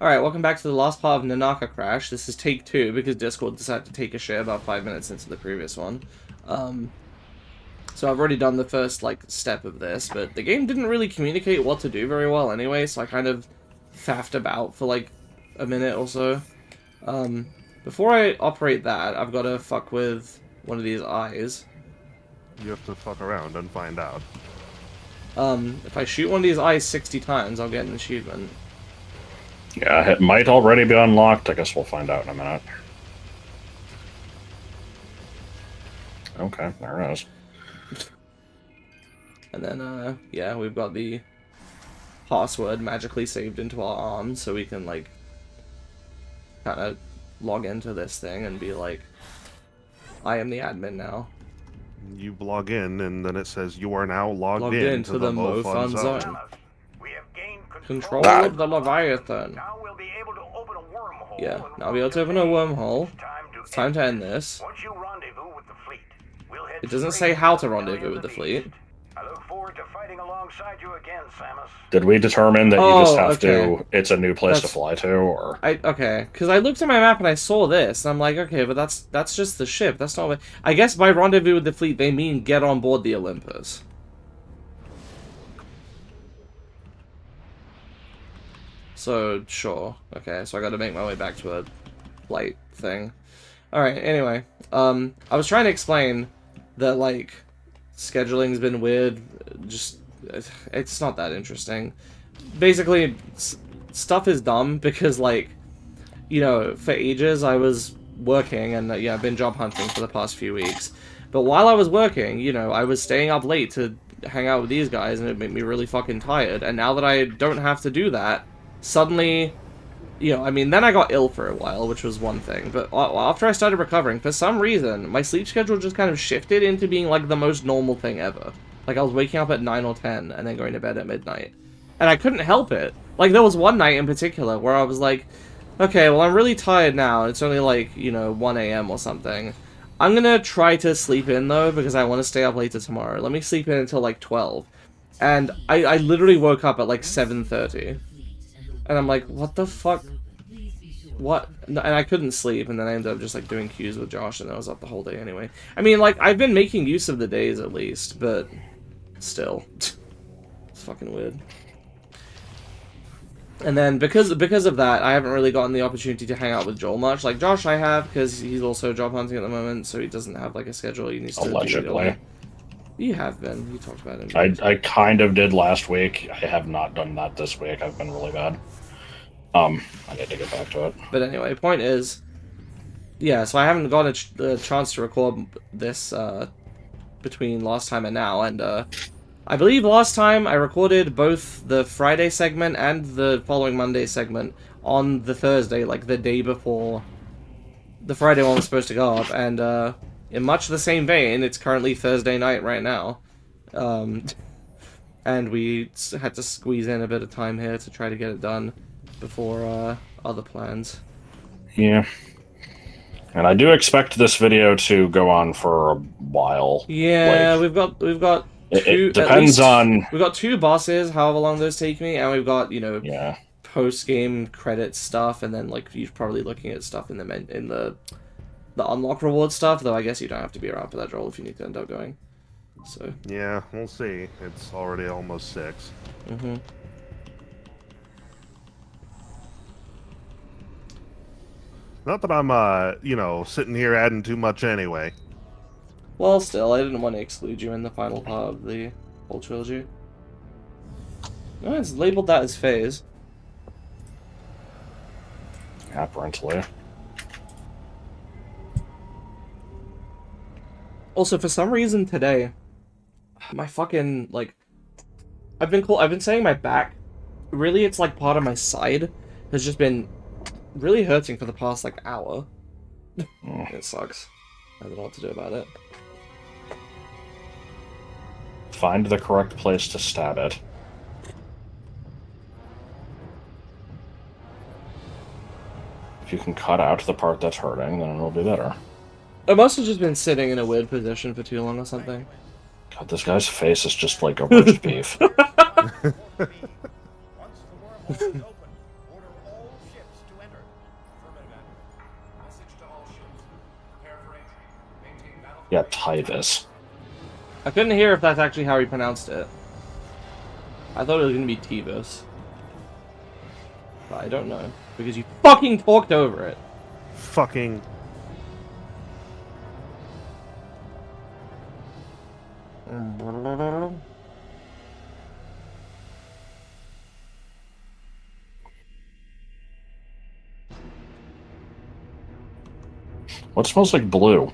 Alright, welcome back to the last part of Nanaka Crash. This is take 2 because Discord decided to take a shit about 5 minutes into the previous one. So I've already done the first, step of this, but the game didn't really communicate what to do very well anyway, so I kind of faffed about for, a minute or so. Before I operate that, I've got to fuck with one of these eyes. You have to fuck around and find out. If I shoot one of these eyes 60 times, I'll get an achievement. Yeah, it might already be unlocked. I guess we'll find out in a minute. Okay, there it is. And then, yeah, we've got the password magically saved into our arms, so we can, kind of log into this thing and be like, I am the admin now. You log in, and then it says you are now logged into the Mo Fun Zone. We have gained Control of the Leviathan. Now we'll be able to open a wormhole. Yeah, now we'll be able to open a wormhole. It's time to end this. Once you rendezvous with the fleet, we'll head It doesn't straight say how to to the rendezvous Belly with the of fleet. Beast. I look forward to fighting alongside you again, Samus. Did we determine that you Oh, just have okay. to... It's a new place to fly to, or... Okay, because I looked at my map and I saw this, and I'm like, okay, but that's just the ship. That's not what... I guess by rendezvous with the fleet, they mean get on board the Olympus. So, sure. Okay, so I gotta make my way back to a flight thing. Alright, anyway. I was trying to explain that, scheduling's been weird. Just, it's not that interesting. Basically, stuff is dumb because, for ages I was working and, yeah, I've been job hunting for the past few weeks. But while I was working, I was staying up late to hang out with these guys and it made me really fucking tired. And now that I don't have to do that, suddenly, then I got ill for a while, which was one thing, but after I started recovering, for some reason, my sleep schedule just kind of shifted into being, the most normal thing ever. I was waking up at 9 or 10, and then going to bed at midnight. And I couldn't help it. There was one night in particular where I was like, okay, well, I'm really tired now, and it's only, 1 a.m. or something. I'm gonna try to sleep in, though, because I want to stay up later tomorrow. Let me sleep in until, 12. And I literally woke up at, 7:30. And I'm like, what the fuck? What? And I couldn't sleep, and then I ended up just, doing queues with Josh, and I was up the whole day anyway. I've been making use of the days, at least, but still. It's fucking weird. And then, because of that, I haven't really gotten the opportunity to hang out with Joel much. Josh I have, because he's also job hunting at the moment, so he doesn't have, a schedule. He needs to Allegedly. You have been. You talked about it. I kind of did last week. I have not done that this week. I've been really bad. I need to get back to it. But anyway, point is, yeah, so I haven't got a chance to record this between last time and now, and I believe last time I recorded both the Friday segment and the following Monday segment on the Thursday, the day before the Friday one was supposed to go up, and in much the same vein, it's currently Thursday night right now, and we had to squeeze in a bit of time here to try to get it done before other plans. Yeah. And I do expect this video to go on for a while. Yeah, we've got two. It depends on. We've got 2 bosses, however long those take me, and we've got Yeah. post game credit stuff, and then you're probably looking at stuff in the unlock reward stuff. Though I guess you don't have to be around for that, Joel, if you need to end up going. So. Yeah, we'll see. It's already almost 6. Mm-hmm. Not that I'm, sitting here adding too much anyway. Well, still, I didn't want to exclude you in the final part of the whole trilogy. No, it's labeled that as phase. Apparently. Also, for some reason today, my fucking, I've been saying my back, really it's part of my side, has just been really hurting for the past, hour. It sucks. I don't know what to do about it. Find the correct place to stab it. If you can cut out the part that's hurting, then it'll be better. I must have just been sitting in a weird position for too long or something. God, this guy's face is just like a roast beef. Yeah, Tyvis. I couldn't hear if that's actually how he pronounced it. I thought it was gonna be Tivus. But I don't know. Because you fucking talked over it. Fucking. What smells like blue?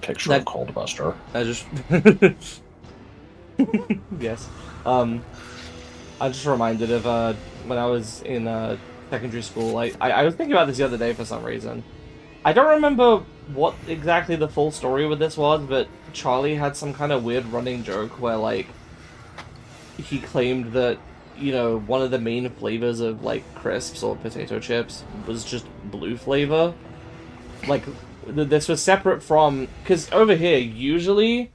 Picture of Cold Buster. I just... yes. I just reminded of when I was in secondary school. I was thinking about this the other day for some reason. I don't remember what exactly the full story with this was, but Charlie had some kind of weird running joke where, like, he claimed that, you know, one of the main flavors of, like, crisps or potato chips was just blue flavor. Like, this was separate from... Because over here, usually,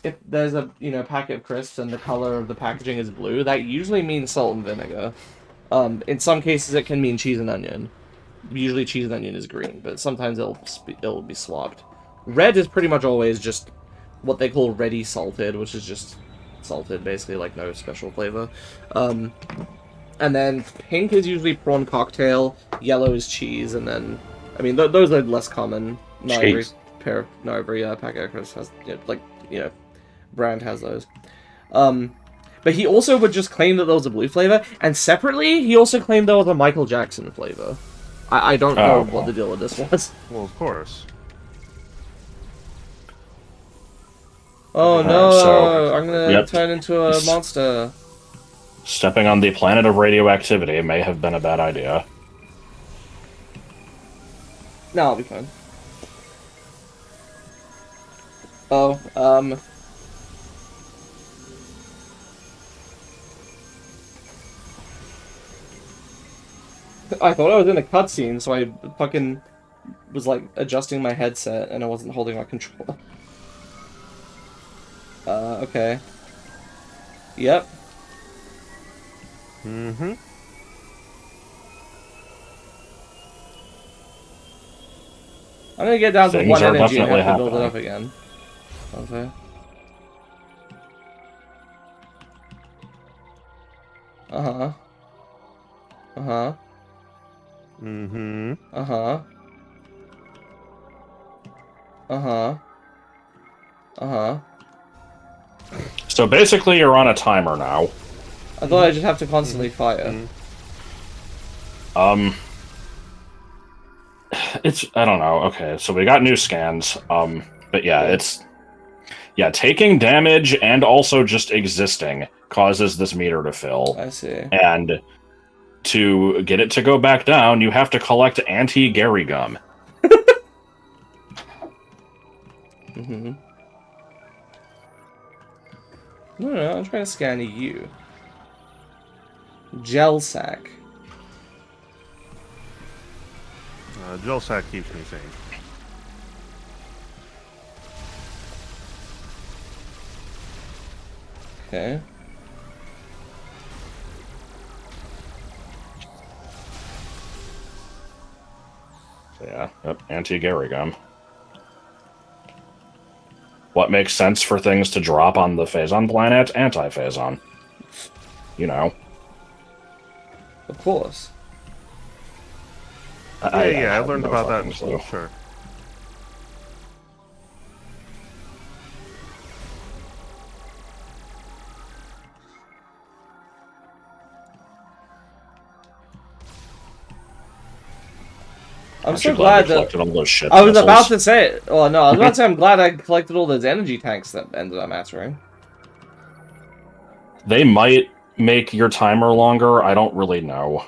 if there's a, you know, packet of crisps and the color of the packaging is blue, that usually means salt and vinegar. In some cases, it can mean cheese and onion. Usually cheese and onion is green, but sometimes it'll be swapped. Red is pretty much always just what they call ready salted, which is just salted, basically, like no special flavor. And then pink is usually prawn cocktail, yellow is cheese, and then, I mean, those are less common. Not every packet of crisps has, you know, like, you know, brand has those. But he also would just claim that there was a blue flavor, and separately, he also claimed there was a Michael Jackson flavor. I don't know what the deal with this was. Well, of course. Oh no, so, I'm gonna turn into a monster. Stepping on the planet of radioactivity may have been a bad idea. No, I'll be fine. Oh, I thought I was in a cutscene, so I fucking was like adjusting my headset and I wasn't holding my controller. Okay. Yep. Mm-hmm. I'm gonna get down to Things 1 are energy and have to definitely build it happening. up again. Okay. Uh-huh. Uh-huh. Mm-hmm. Uh-huh. Uh-huh. Uh-huh. So basically, you're on a timer now. I thought I just have to constantly fire. It's, I don't know. Okay, so we got new scans. But yeah, it's, yeah, taking damage and also just existing causes this meter to fill. I see. And to get it to go back down, you have to collect anti-Gary gum. Mm-hmm. No, I'm trying to scan you. Gel sack. Gel sack keeps me sane. Okay. So yeah, yep, anti-Gary gum. What makes sense for things to drop on the Phazon planet? Anti-Phazon. You know. Of course. I learned no about that in fucking school, clue. sure. I'm so Actually, glad we that... collected all those shit I was missiles. about to say it. Well, no, I was about to say I'm glad I collected all those energy tanks that ended up mattering. They might make your timer longer. I don't really know.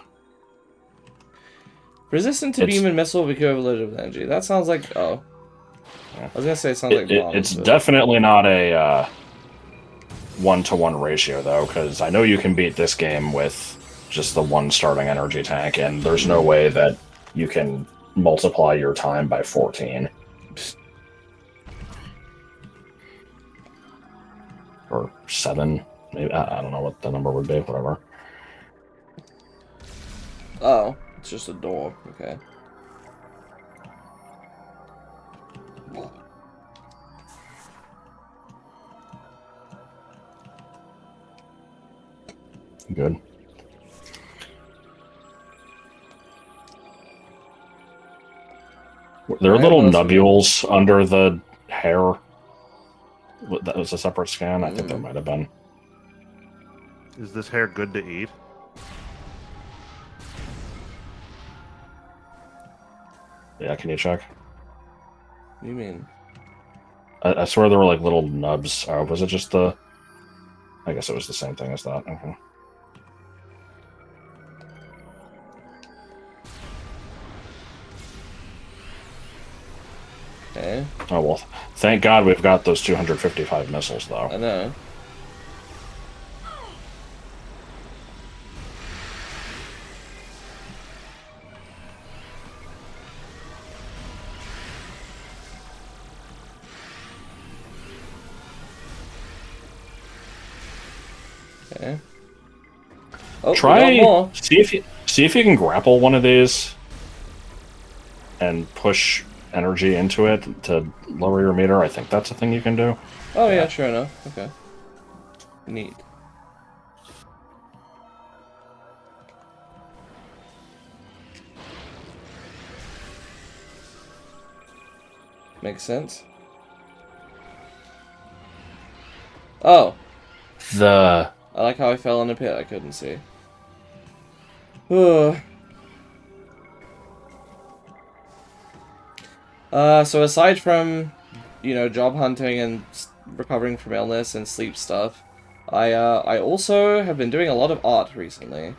Resistant to beam and missile will be overloaded with energy. That sounds like... Oh. I was gonna say it sounds like bombs. It's but... definitely not a 1-to-1 ratio, though, because I know you can beat this game with just the one starting energy tank, and there's no way that you can multiply your time by 14. Or 7. Maybe, I don't know what the number would be, whatever. Oh. It's just a door. Okay. Good. There are Alright, little what else we got? nubules under the hair. That was a separate scan? I think there Mm. might have been. Is this hair good to eat? Yeah, can you check? What do you mean? I swear there were like little nubs. Was it just the... I guess it was the same thing as that. Okay. Okay, Oh, well, thank God we've got those 255 missiles, though. I know. Okay. Oh, we got Try more. see if you can grapple one of these and push energy into it to lower your meter. I think that's a thing you can do. Oh Yeah. yeah, sure enough. Okay. Neat. Makes sense. Oh, The I like how I fell in a pit I couldn't see. So aside from, job hunting and recovering from illness and sleep stuff, I also have been doing a lot of art recently.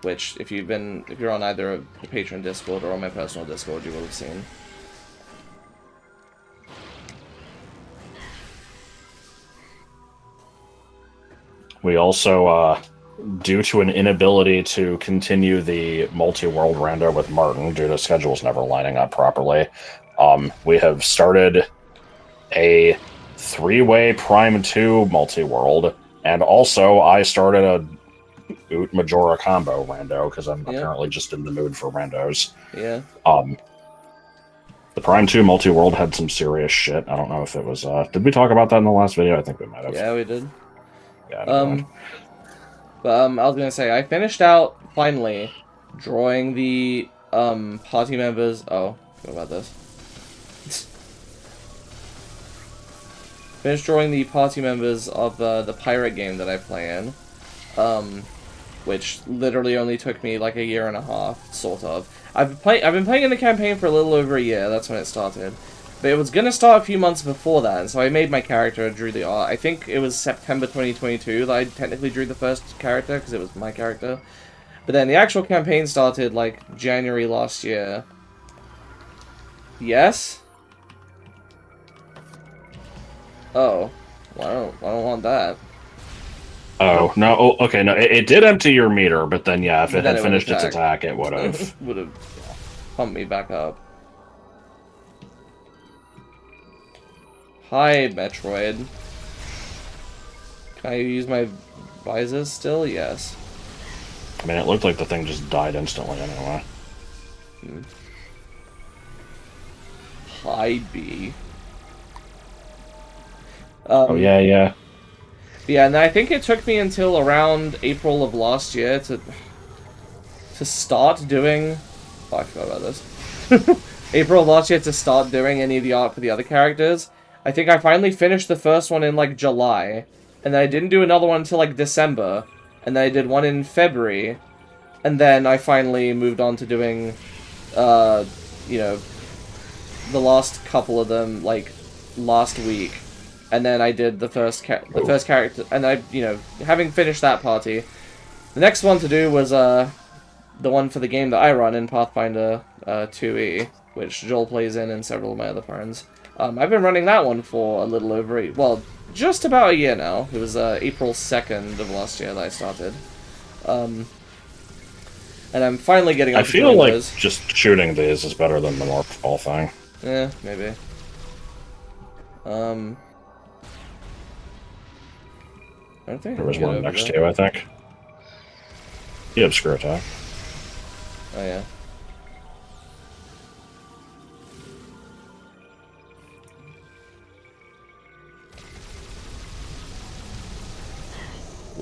Which if you're on either the Patreon Discord or on my personal Discord, you will have seen. we also, due to an inability to continue the multi-world rando with Martin due to schedules never lining up properly, we have started a 3-way Prime 2 multi-world, and also I started a Oot Majora combo rando because I'm apparently just in the mood for randos. Yeah. The Prime 2 multi-world had some serious shit. I don't know if it was... did we talk about that in the last video? I think we might have. Yeah, we did. Yeah, never mind. But I was gonna say I finished out finally drawing the party members. Oh, what about this? Finished drawing the party members of the pirate game that I play in, which literally only took me like a year and a half, sort of. I've been playing in the campaign for a little over a year. That's when it started. But it was gonna start a few months before that, and so I made my character, drew the art. I think it was September 2022 that I technically drew the first character, because it was my character. But then the actual campaign started, like, January last year. Yes? Oh. Well, I don't want that. Oh, no. Oh, okay, no. It did empty your meter, but then, yeah, if But it then had it would finished its attack. attack, it would have. Would have pumped me back up. Hi, Metroid. Can I use my visors still? Yes. I mean, it looked like the thing just died instantly anyway. Hi, B. Oh, yeah. Yeah, and I think it took me until around April of last year to start doing... Oh, I forgot about this. April of last year to start doing any of the art for the other characters. I think I finally finished the first one in, like, July. And then I didn't do another one until, like, December. And then I did one in February. And then I finally moved on to doing, the last couple of them, like, last week. And then I did the first character. And I, having finished that party, the next one to do was, the one for the game that I run in Pathfinder 2E, which Joel plays in and several of my other friends. I've been running that one for a little over, just about a year now. It was April 2nd of last year that I started. And I'm finally getting I up to feel doing like those. just shooting these is better than the Morphball thing. Yeah, maybe. I don't think There was I can get one over next there. to you, I think. You have screw attack. Oh, yeah.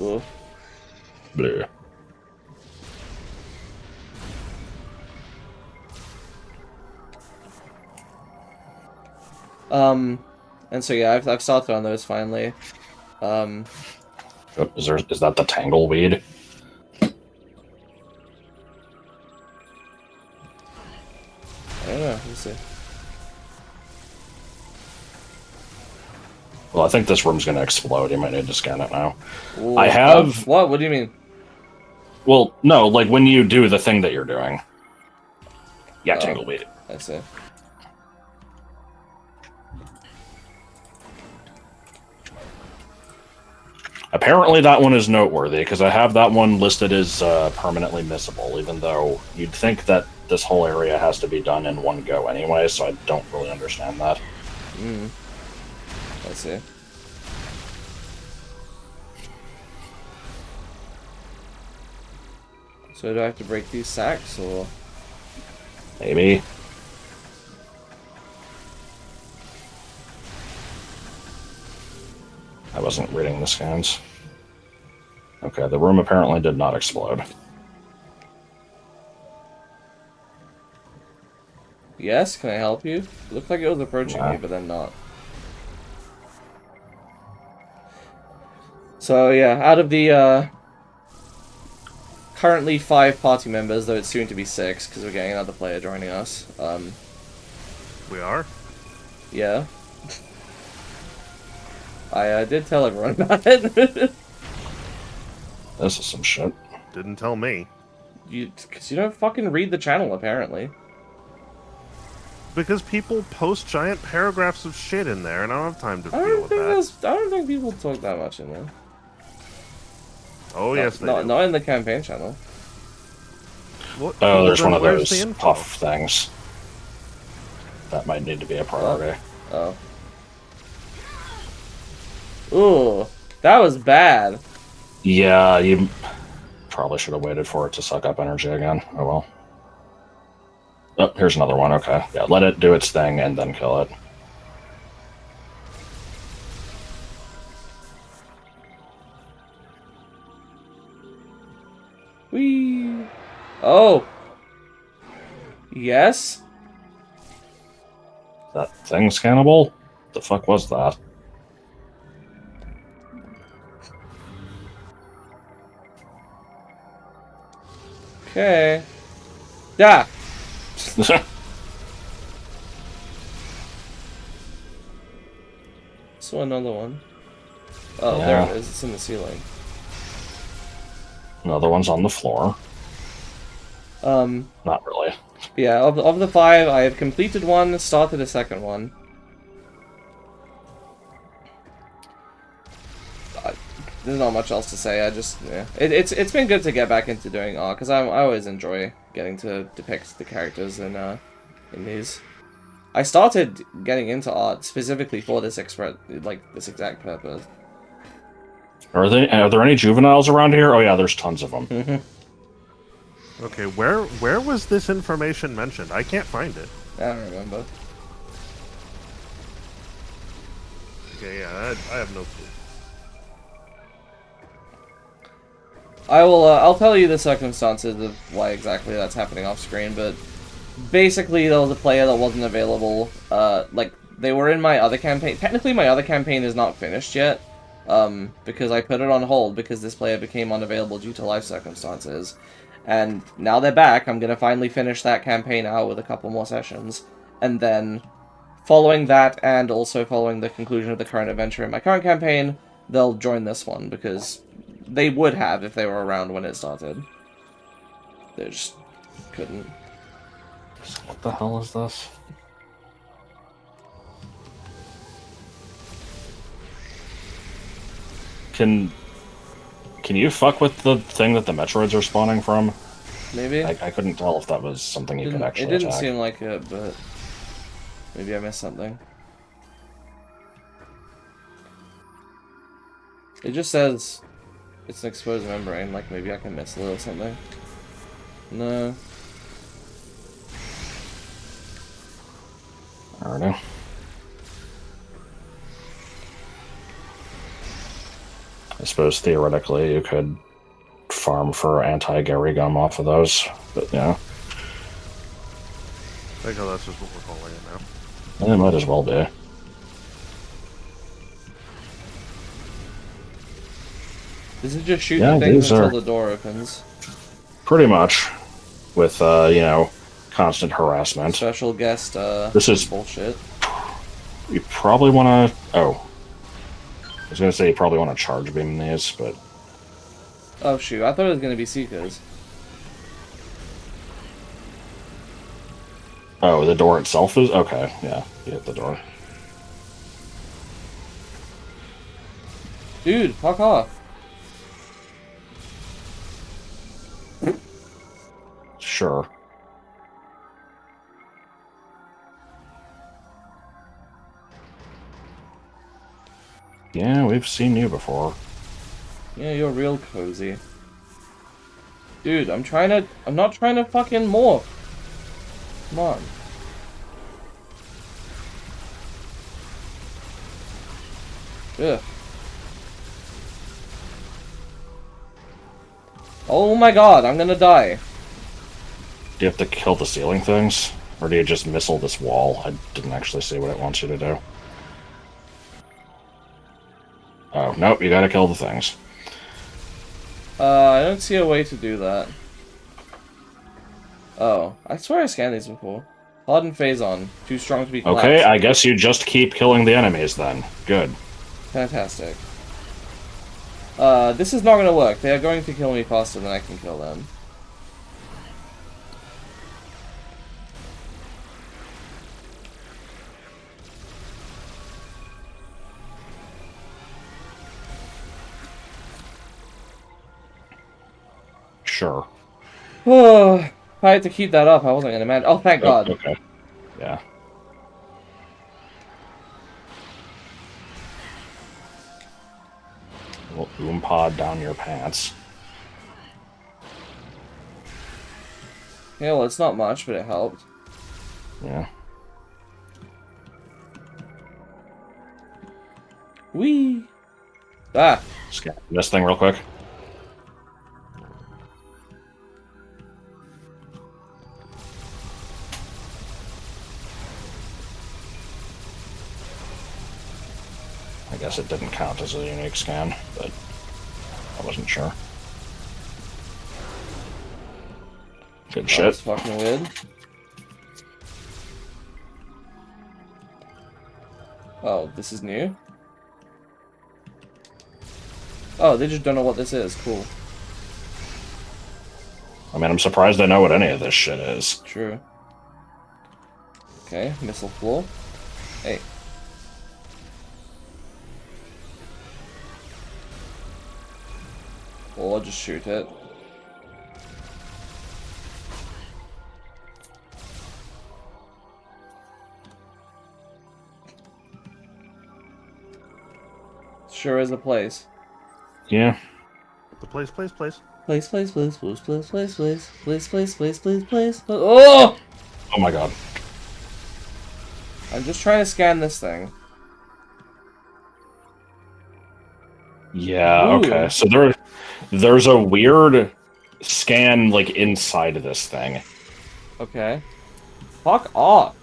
Oof. Bleh. And so yeah, I've started on those finally. Is that the tangleweed? I don't know. We'll see. Well, I think this room's going to explode. You might need to scan it now. Ooh, I have... What? What do you mean? Well, no, like when you do the thing that you're doing. Yeah, Oh. tangleweed. I see. Apparently that one is noteworthy, because I have that one listed as permanently missable, even though you'd think that this whole area has to be done in one go anyway, so I don't really understand that. I see. So do I have to break these sacks, or...? Maybe. I wasn't reading the scans. Okay, the room apparently did not explode. Yes, can I help you? It looked like it was approaching Yeah. me, but then not. So yeah, out of the currently 5 party members, though it's soon to be 6, because we're getting another player joining us. We are? Yeah. I did tell everyone about it. This is some shit. Didn't tell me. Because you don't fucking read the channel, apparently. Because people post giant paragraphs of shit in there, and I don't have time to I deal don't with think that. I don't think people talk that much in there. Oh, yes, they not, do. not in the campaign channel. What- Oh, well, there's then one of where's those the info? puff things. That might need to be a priority. Oh. Ooh, that was bad. Yeah, you probably should have waited for it to suck up energy again. Oh well. Oh, here's another one. Okay. Yeah, let it do its thing and then kill it. Whee! Oh! Yes? That thing scannable? The fuck was that? Okay. Yeah! So another one. Oh, there Yeah. it is. It's in the ceiling. Another one's on the floor. Not really. Yeah, of the 5, I have completed one, started a second one. There's not much else to say. I just, yeah, it's been good to get back into doing art because I always enjoy getting to depict the characters in these. I started getting into art specifically for this this exact purpose. Are there any juveniles around here? Oh yeah, there's tons of them. Okay, where was this information mentioned? I can't find it. I don't remember. Okay, yeah, I have no clue. I'll tell you the circumstances of why exactly that's happening off screen, but basically there was a player that wasn't available. They were in my other campaign. Technically, my other campaign is not finished yet, because I put it on hold because this player became unavailable due to life circumstances. And now they're back. I'm gonna finally finish that campaign out with a couple more sessions, and then following that, and also following the conclusion of the current adventure in my current campaign, they'll join this one because they would have if they were around when it started. They just couldn't. What the hell is this? Can you fuck with the thing that the Metroids are spawning from? Maybe? I couldn't tell if that was something you could actually It didn't attack. seem like it, but maybe I missed something. It just says it's an exposed membrane, like maybe I can miss a little something. No. Alrighty. I suppose theoretically you could farm for anti-Gary gum off of those, but yeah. I think that's just what we're calling it now. It might as well be. This is just shooting Yeah, things these until are- the door opens. Pretty much. With, you know, constant harassment. Special guest, This is- bullshit. You probably want to... Oh. I was going to say you probably want to charge beam these, but... Oh shoot, I thought it was gonna be Seekers. Oh, the door itself is... Okay, yeah. You hit the door. Dude, fuck off. Sure. Yeah, we've seen you before. Yeah, you're real cozy. Dude, I'm not trying to fucking morph. Come on. Ugh. Oh my god, I'm gonna die. Do you have to kill the ceiling things? Or do you just missile this wall? I didn't actually see what it wants you to do. Oh, nope, you gotta kill the things. I don't see a way to do that. Oh, I swear I scanned these before. Hardened Phazon, too strong to be collapsed. Okay, I guess you just keep killing the enemies then. Good. Fantastic. This is not gonna work. They are going to kill me faster than I can kill them. Sure. Oh, if I had to keep that up, I wasn't gonna manage. Oh, thank God. Okay. Yeah. Little boom pod down your pants. Yeah, well, it's not much, but it helped. Yeah. Whee! Ah! Scan this thing real quick. I guess it didn't count as a unique scan, but I wasn't sure. Good That shit. was fucking weird. Oh, this is new? Oh, they just don't know what this is. Cool. I mean, I'm surprised they know what any of this shit is. True. Okay, missile floor. Hey. Or I'll just shoot it. Sure is a place. Yeah. The place. Place, place, place, place, place, place, place, place, place, place, place, place. Oh! Oh my god. I'm just trying to scan this thing. Yeah, Ooh. okay. So there's a weird scan, like, inside of this thing. Okay. Fuck off.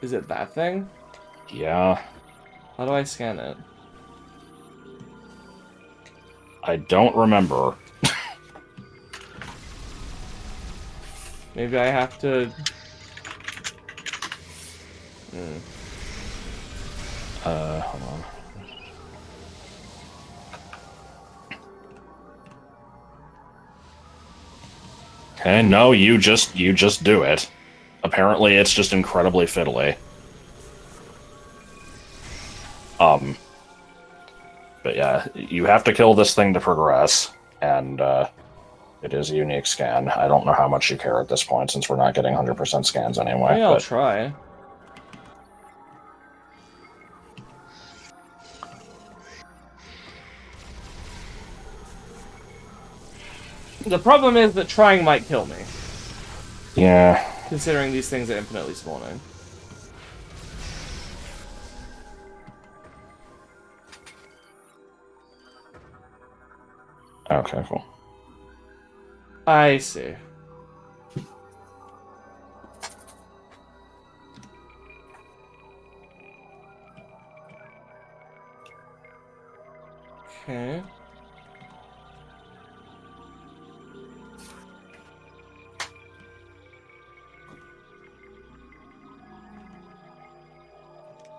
Is it that thing? Yeah. How do I scan it? I don't remember. Maybe I have to... Hold on. Okay, no, you just do it. Apparently it's just incredibly fiddly. But yeah, you have to kill this thing to progress, and it is a unique scan. I don't know how much you care at this point, since we're not getting 100% scans anyway. Yeah, I'll but try. The problem is that trying might kill me, yeah, considering these things are infinitely spawning. Okay, cool. I see. Okay.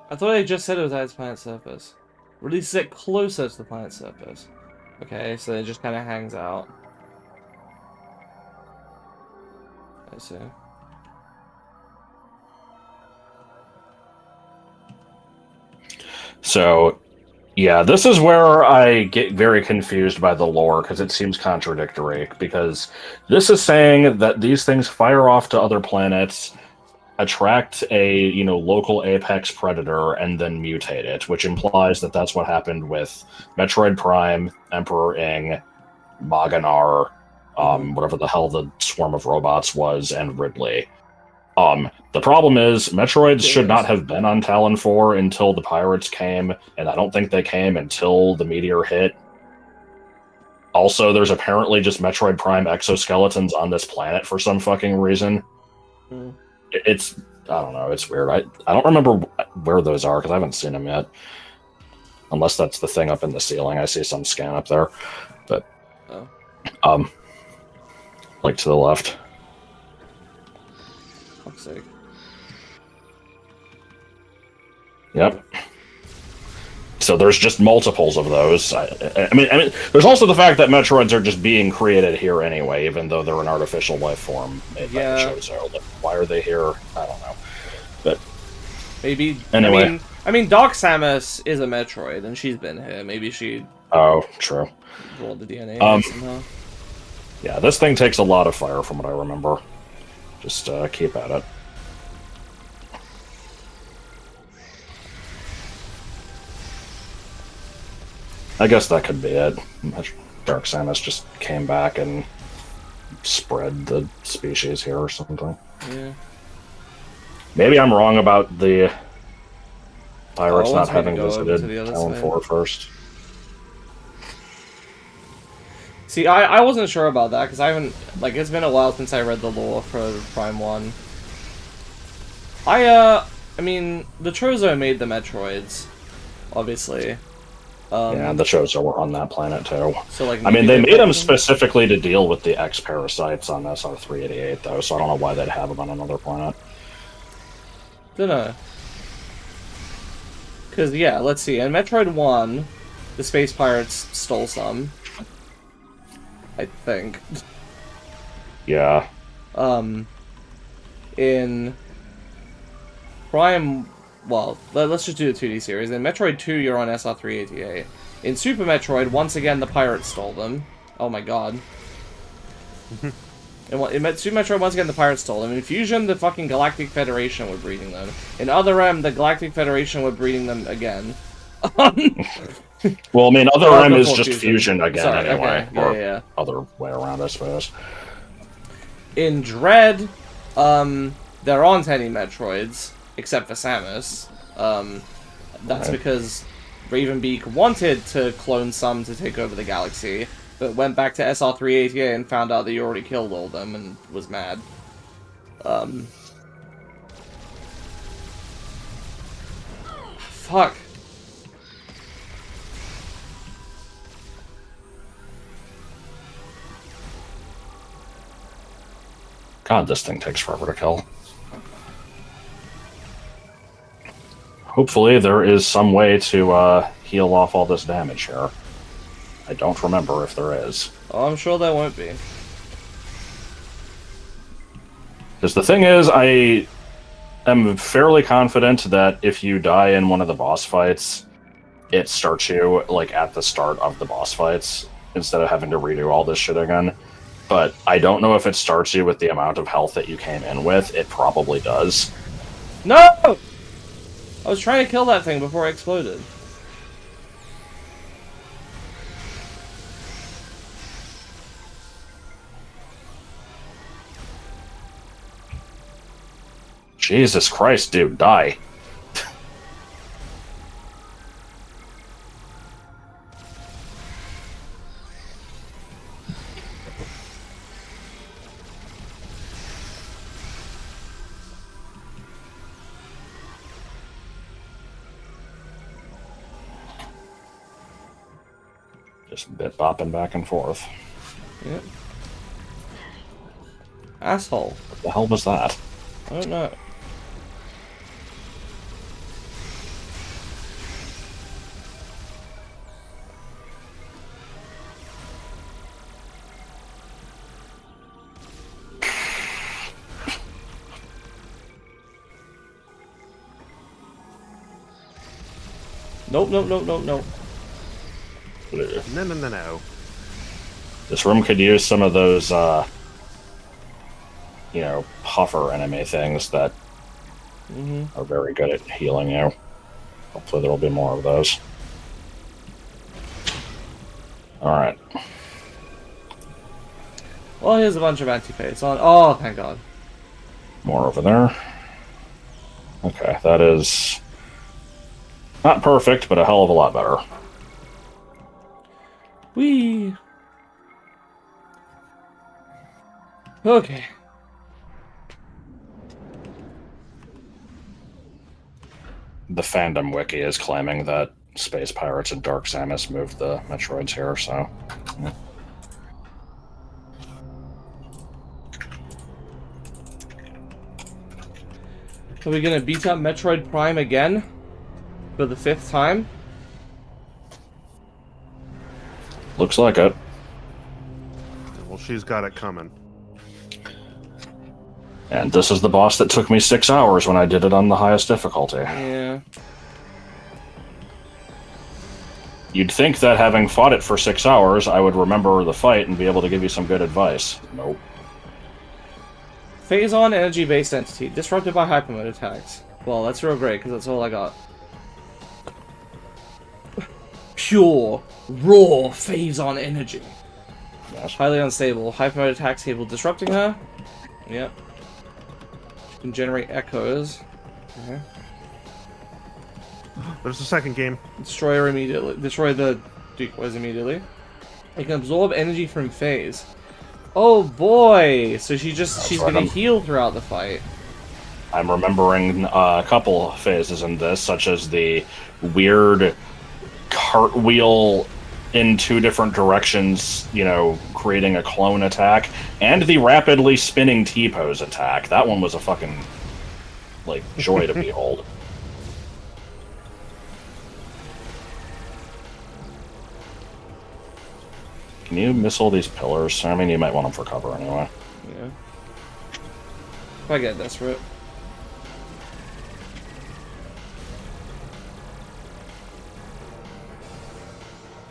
I thought I just said it was at its planet surface. Releases it closer to the planet surface. Okay, so it just kind of hangs out. I see. So, yeah, this is where I get very confused by the lore because it seems contradictory. Because this is saying that these things fire off to other planets, attract a local apex predator, and then mutate it, which implies that that's what happened with Metroid Prime, Emperor Ing, Maganar, whatever the hell the swarm of robots was, and Ridley. The problem is, Metroids should not have been on Talon 4 until the pirates came, and I don't think they came until the meteor hit. Also, there's apparently just Metroid Prime exoskeletons on this planet for some fucking reason. Mm. It's, I don't know, it's weird. I don't remember where those are, because I haven't seen them yet. Unless that's the thing up in the ceiling. I see some scan up there. But, like to the left. Fuck's sake. Yep. So there's just multiples of those. I mean, there's also the fact that Metroids are just being created here anyway, even though they're an artificial life form made by the Chozo. Like, why are they here? I don't know. But maybe. Anyway, I mean, Doc Samus is a Metroid, and she's been here. Maybe she. Oh, true. Rolled the DNA somehow. Yeah, this thing takes a lot of fire, from what I remember. Just keep at it. I guess that could be it. Dark Samus just came back and spread the species here or something. Yeah. Maybe I'm wrong about the pirates not having go visited the other Talon side. 4 first. See, I wasn't sure about that, because I haven't... Like, it's been a while since I read the lore for Prime 1. I mean, the Chozo made the Metroids, obviously. Yeah, the Chozo were on that planet too. So, like, I mean, they maybe made them specifically to deal with the X-parasites on SR-388, though, so I don't know why they'd have them on another planet. Dunno. Because, yeah, let's see. In Metroid 1, the Space Pirates stole some. I think. Yeah. In Prime... Well, let's just do the 2D series. In Metroid 2, you're on SR-388. In Super Metroid, once again, the pirates stole them. Oh my god. In Super Metroid, once again, the pirates stole them. In Fusion, the fucking Galactic Federation were breeding them. In Other M, the Galactic Federation were breeding them again. Well, I mean, Other M is before just Fusion again, Sorry, anyway. okay. Yeah. Other way around, I suppose. In Dread, there aren't any Metroids, except for Samus. That's because Ravenbeak wanted to clone some to take over the galaxy, but went back to SR-388 and found out that you already killed all of them and was mad. Fuck. God, this thing takes forever to kill. Hopefully there is some way to heal off all this damage here. I don't remember if there is. Oh, I'm sure there won't be. Because the thing is, I am fairly confident that if you die in one of the boss fights, it starts you, like, at the start of the boss fights, instead of having to redo all this shit again. But I don't know if it starts you with the amount of health that you came in with. It probably does. No! I was trying to kill that thing before it exploded. Jesus Christ, dude, die. Just bit bopping back and forth. Yep. Asshole. What the hell was that? I don't know. Nope, nope, nope, nope, nope. No. This room could use some of those, puffer enemy things that are very good at healing you. Hopefully there will be more of those. Alright. Well, here's a bunch of anti-fates on. Oh, thank God. More over there. Okay, that is not perfect, but a hell of a lot better. Whee! Okay. The fandom wiki is claiming that Space Pirates and Dark Samus moved the Metroids here, so... yeah. Are we gonna beat up Metroid Prime again? For the 5th time? Looks like it. Well, she's got it coming. And this is the boss that took me 6 hours when I did it on the highest difficulty. Yeah. You'd think that having fought it for 6 hours, I would remember the fight and be able to give you some good advice. Nope. Phase-on energy-based entity, disrupted by hyper mode attacks. Well, that's real great, because that's all I got. Pure, raw phase-on energy. Yes. Highly unstable. Hyper mode attacks capable of disrupting her. Yep. She can generate echoes. Okay. There's the second game. Destroy her immediately. Destroy the decoys immediately. It can absorb energy from phase. Oh boy! So she's gonna heal throughout the fight. I'm remembering a couple phases in this, such as the weird cartwheel in 2 different directions, creating a clone attack, and the rapidly spinning T-pose attack. That one was a fucking, joy to behold. Can you missile these pillars? I mean, you might want them for cover anyway. Yeah. If I get desperate.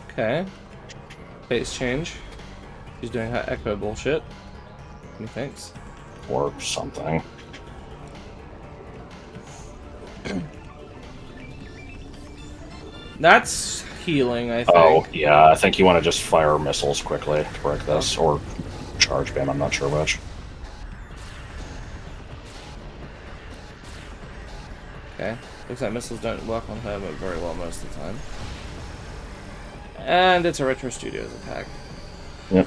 Okay. Phase change. She's doing her echo bullshit. Methinks. Or something. That's healing, I think. Oh, yeah, I think you want to just fire missiles quickly to break this, or charge beam, I'm not sure which. Okay. Looks like missiles don't work on her very well most of the time. And it's a Retro Studios attack. Yep.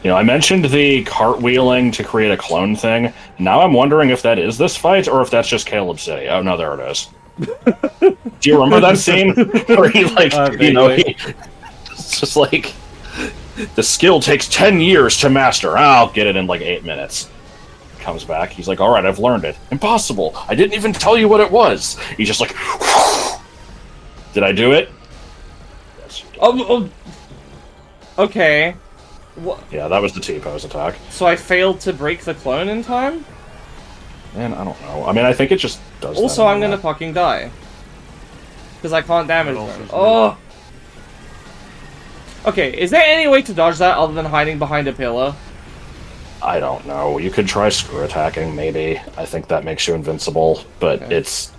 I mentioned the cartwheeling to create a clone thing. Now I'm wondering if that is this fight, or if that's just Caleb City. Oh, no, there it is. Do you remember that scene? Where he, it's just like, the skill takes 10 years to master. I'll get it in, 8 minutes. Comes back, he's like, alright, I've learned it. Impossible! I didn't even tell you what it was! He's just like, did I do it? Yes, you did. Okay. What? Yeah, that was the T-pose attack. So I failed to break the clone in time? Man, I don't know. I mean, I think it just does Also, that I'm gonna fucking die. Because I can't damage them. Oh! Okay, is there any way to dodge that other than hiding behind a pillar? I don't know. You could try screw attacking, maybe. I think that makes you invincible, but it's...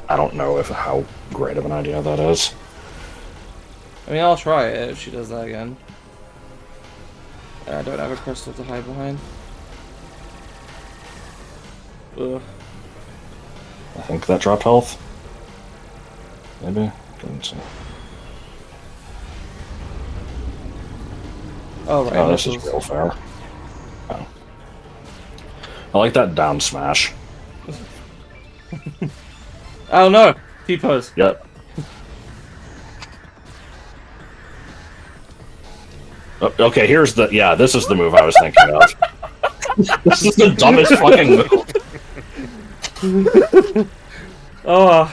I don't know how great of an idea that is. I mean, I'll try it if she does that again. I don't have a crystal to hide behind. Ugh. I think that dropped health. Maybe? Couldn't see. Oh, right. Oh, this is real fair. Oh. I like that down smash. Oh no! T-pose. Yep. Oh, okay, here's the... Yeah, this is the move I was thinking of. This is the dumbest fucking move. Oh,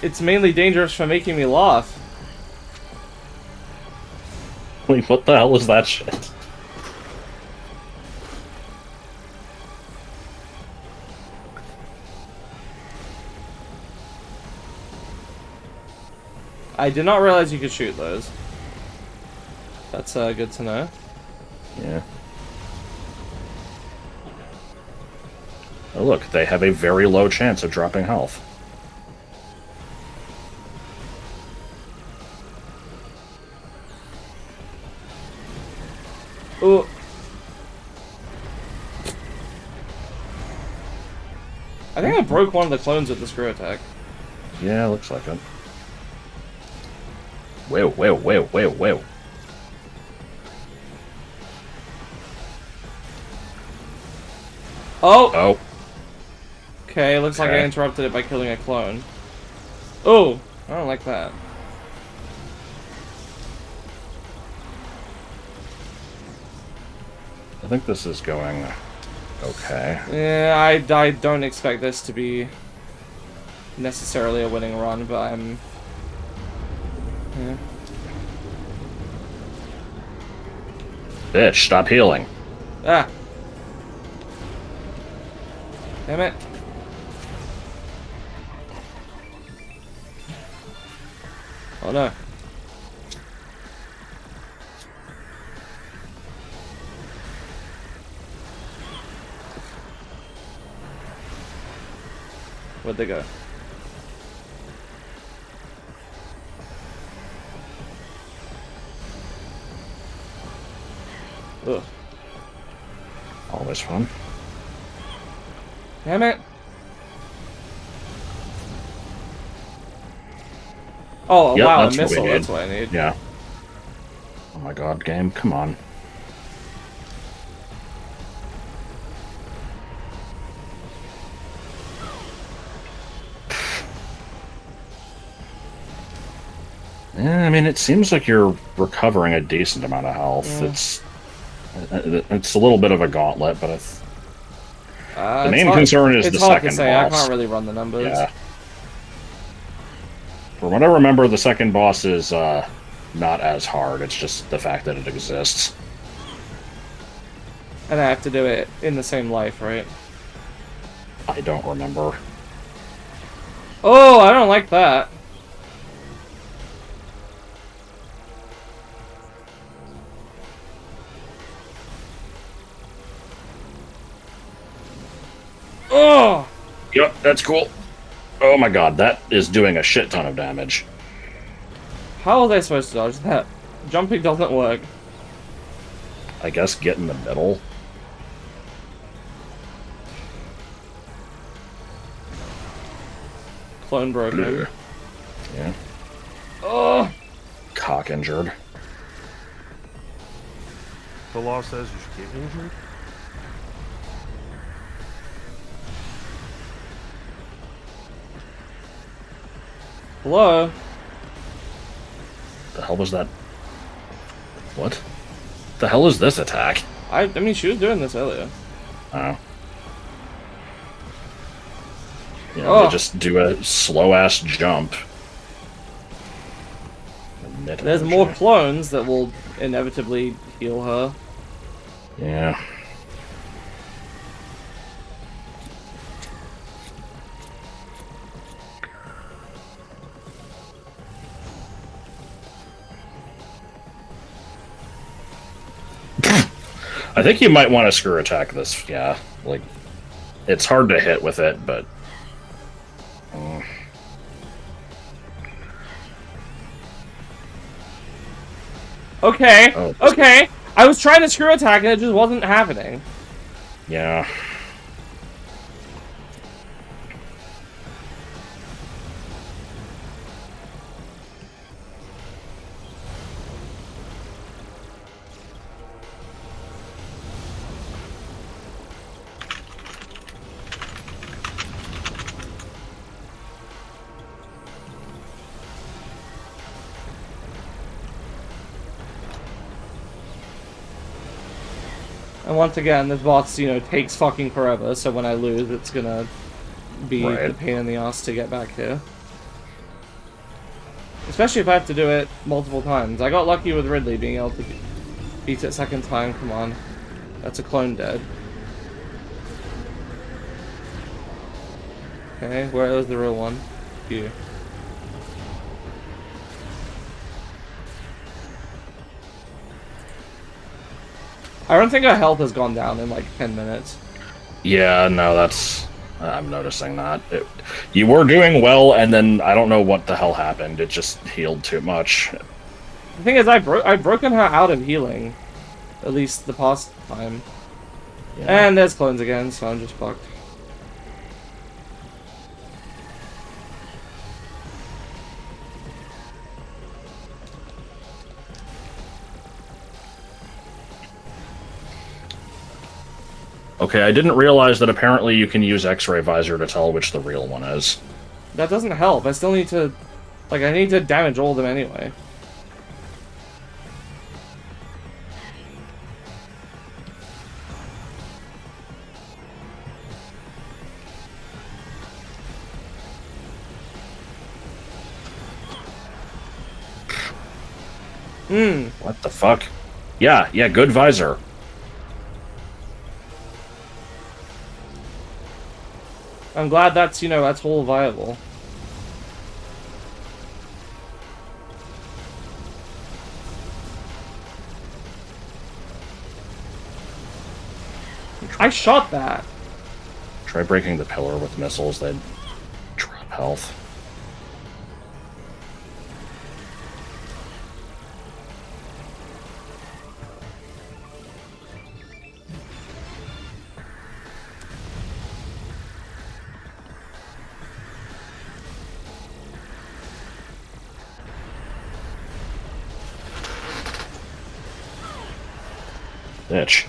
it's mainly dangerous for making me laugh. Like, what the hell is that shit? I did not realize you could shoot those. That's good to know. Yeah. Oh, look, they have a very low chance of dropping health. Oh. I think I broke one of the clones with the screw attack. Yeah, looks like it. Whoa, whoa, whoa, whoa, whoa. Oh! Oh. Okay, looks like I Okay. interrupted it by killing a clone. Oh! I don't like that. I think this is going okay. Yeah, I don't expect this to be necessarily a winning run, but I'm... Yeah. Bitch, stop healing. Ah! Damn it. Oh no. Where'd they go? Ugh. Always fun. Damn it. Oh, Yep, wow, a that's what we missile, need. that's what I need. Yeah. Oh my god, game, come on. Yeah, I mean, it seems like you're recovering a decent amount of health. Yeah. It's a little bit of a gauntlet, but it's, the It's main hard- concern is it's the hard second to say. I boss. can't really run the numbers. Yeah. From what I remember, the second boss is not as hard. It's just the fact that it exists. And I have to do it in the same life, right? I don't remember. Oh, I don't like that. Oh! Yep, that's cool. Oh my god, that is doing a shit ton of damage. How are they supposed to dodge that? Jumping doesn't work. I guess get in the middle. Clone broken. Yeah. Oh! Cock injured. The law says you should get injured. Hello? The hell was that? What? The hell is this attack? I mean, she was doing this earlier. Oh. Yeah, Oh. they just do a slow-ass jump. There's more clones that will inevitably heal her. Yeah. I think you might want to screw attack this. Yeah, like it's hard to hit with it, but Okay, Oh. okay. I was trying to screw attack and it just wasn't happening. yeah. And once again, this boss, you know, takes fucking forever, so when I lose, it's gonna be a pain in the ass to get back here. Especially if I have to do it multiple times. I got lucky with Ridley being able to beat it second time, come on. That's a clone dead. Okay, where is the real one? You. I don't think our health has gone down in like 10 minutes. Yeah, no, that's... I'm noticing that. You were doing well, and then I don't know what the hell happened. It just healed too much. The thing is, I've broken her out of healing. At least the past time. Yeah. And there's clones again, so I'm just fucked. Okay, I didn't realize that apparently you can use X-ray visor to tell which the real one is. That doesn't help. I still need to... Like, I need to damage all of them anyway. What the fuck? Yeah, good visor. I'm glad that's, you know, that's all viable. I shot that. Try breaking the pillar with missiles, they'd drop health. Bitch.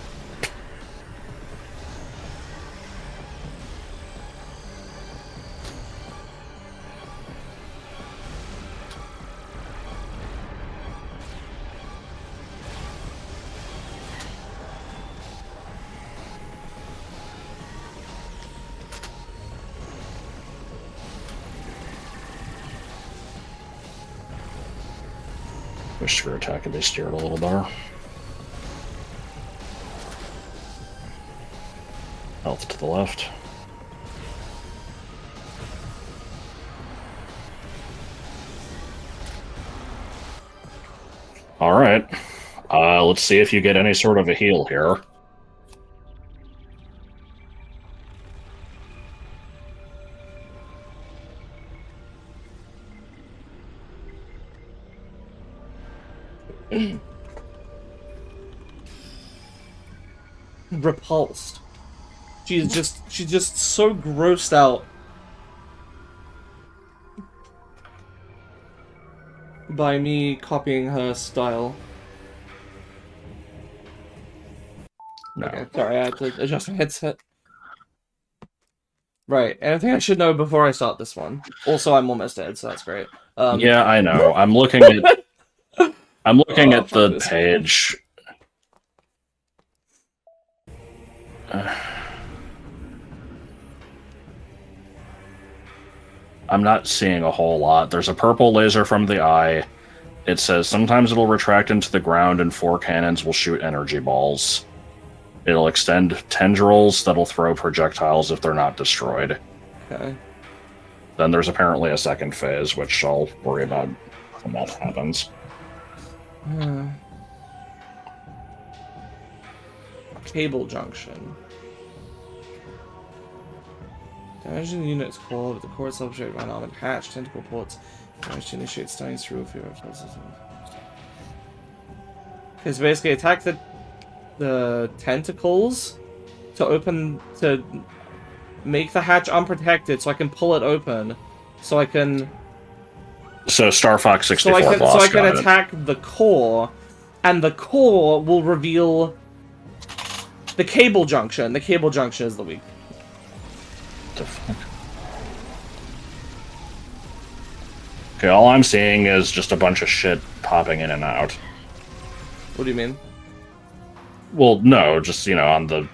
Wish for attack if they steered a little better. Health to the left. Alright. Let's see if you get any sort of a heal here. Repulsed. She's just so grossed out by me copying her style. No. Okay, sorry, I had to adjust my headset. Right, anything I should know before I start this one. Also, I'm almost dead, so that's great. Yeah, I know. I'm looking at at the page. I'm not seeing a whole lot. There's a purple laser from the eye. It says sometimes it'll retract into the ground and 4 cannons will shoot energy balls. It'll extend tendrils that'll throw projectiles if they're not destroyed. Okay. Then there's apparently a second phase, which I'll worry about when that happens. Cable junction. Damaging the unit's core with the core itself shaped by an armored hatch, tentacle ports. Damage to initiate stunning through if you're Okay, so basically attack the tentacles to make the hatch unprotected so I can pull it open. So I can Star Fox 64 boss. So I can attack the core, and the core will reveal the cable junction. The cable junction is the weak. The fuck? Okay, all I'm seeing is just a bunch of shit popping in and out. What do you mean? Well, no, just on the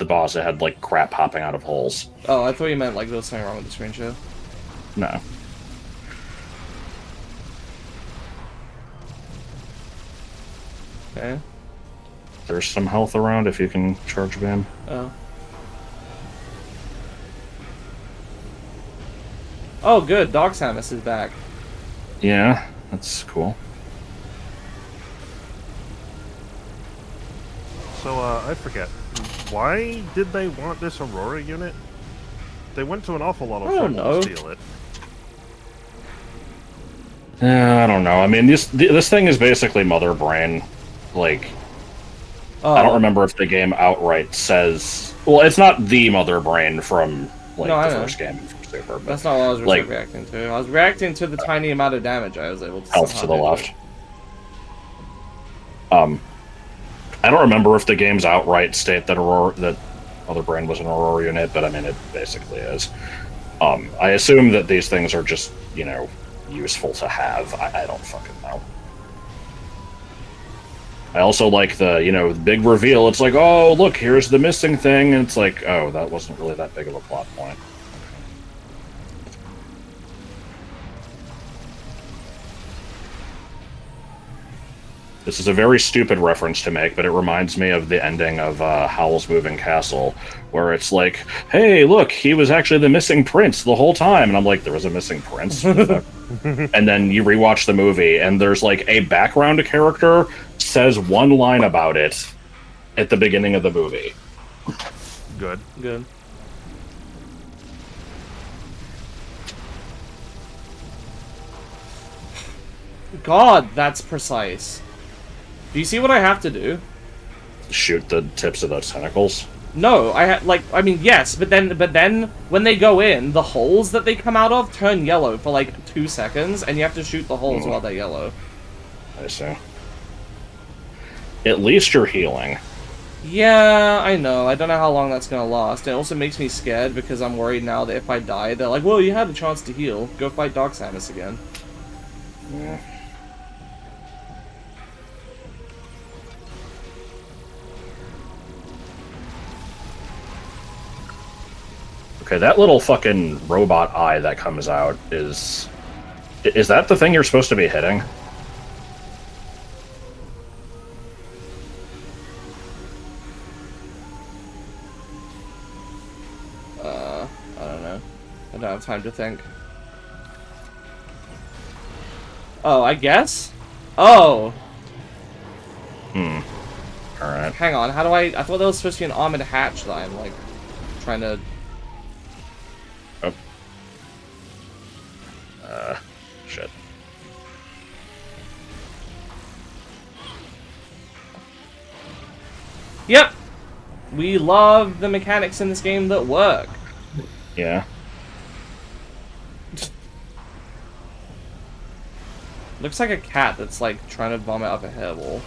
boss, it had like crap popping out of holes. Oh, I thought you meant like there was something wrong with the screen share. No. Okay. There's some health around if you can charge beam. Oh. Oh, good. Dog Samus is back. Yeah, that's cool. So, I forget. Why did they want this Aurora unit? They went to an awful lot of I don't trouble know. to steal it. Yeah, I don't know. I mean, this thing is basically Mother Brain. Like, Oh. I don't remember if the game outright says. Well, it's not the Mother Brain from like No, I the know. first game from Super. But That's not what I was like, reacting to. I was reacting to the tiny amount of damage I was able to health to somehow the do left. it. I don't remember if the games outright state that Mother Brain was an Aurora unit, but I mean it basically is. I assume that these things are just useful to have. I don't fucking know. I also like the big reveal. It's like, oh look, here's the missing thing, and it's like, oh, that wasn't really that big of a plot point. This is a very stupid reference to make, but it reminds me of the ending of Howl's Moving Castle, where it's like, hey, look, he was actually the missing prince the whole time. And I'm like, there was a missing prince? And then you rewatch the movie, and there's like a background character says one line about it at the beginning of the movie. Good. Good. God, that's precise. Do you see what I have to do? Shoot the tips of those tentacles. No, I mean, yes, but then when they go in, the holes that they come out of turn yellow for like 2 seconds, and you have to shoot the holes while they're yellow. I see. At least you're healing. Yeah, I know. I don't know how long that's gonna last. It also makes me scared because I'm worried now that if I die, they're like, well, you had a chance to heal. Go fight Dog Samus again. Yeah. Okay, that little fucking robot eye that comes out is that the thing you're supposed to be hitting? I don't know. I don't have time to think. Oh, I guess? Oh! Alright. Hang on, how do I thought that was supposed to be an armored hatch that I'm, like, trying to... Oh. Shit. Yep! We love the mechanics in this game that work. Yeah. Looks like a cat that's, like, trying to vomit up a hairball.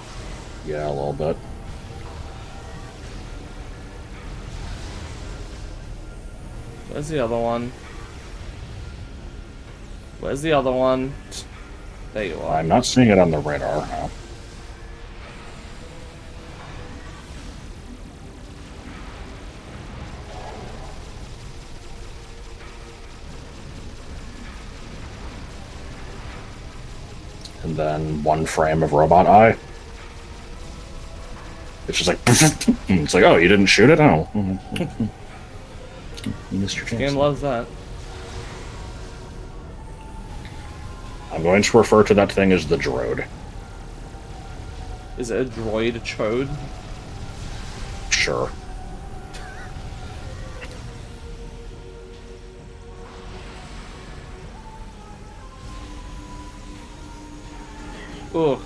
Yeah, a little bit. Where's the other one? Where's the other one? There you are. I'm not seeing it on the radar. No. And then one frame of robot eye. It's just like, it's like, oh, you didn't shoot it? Oh. You missed your This chance. game loves that. I'm going to refer to that thing as the Droid. Is it a droid chode? Sure. Ugh.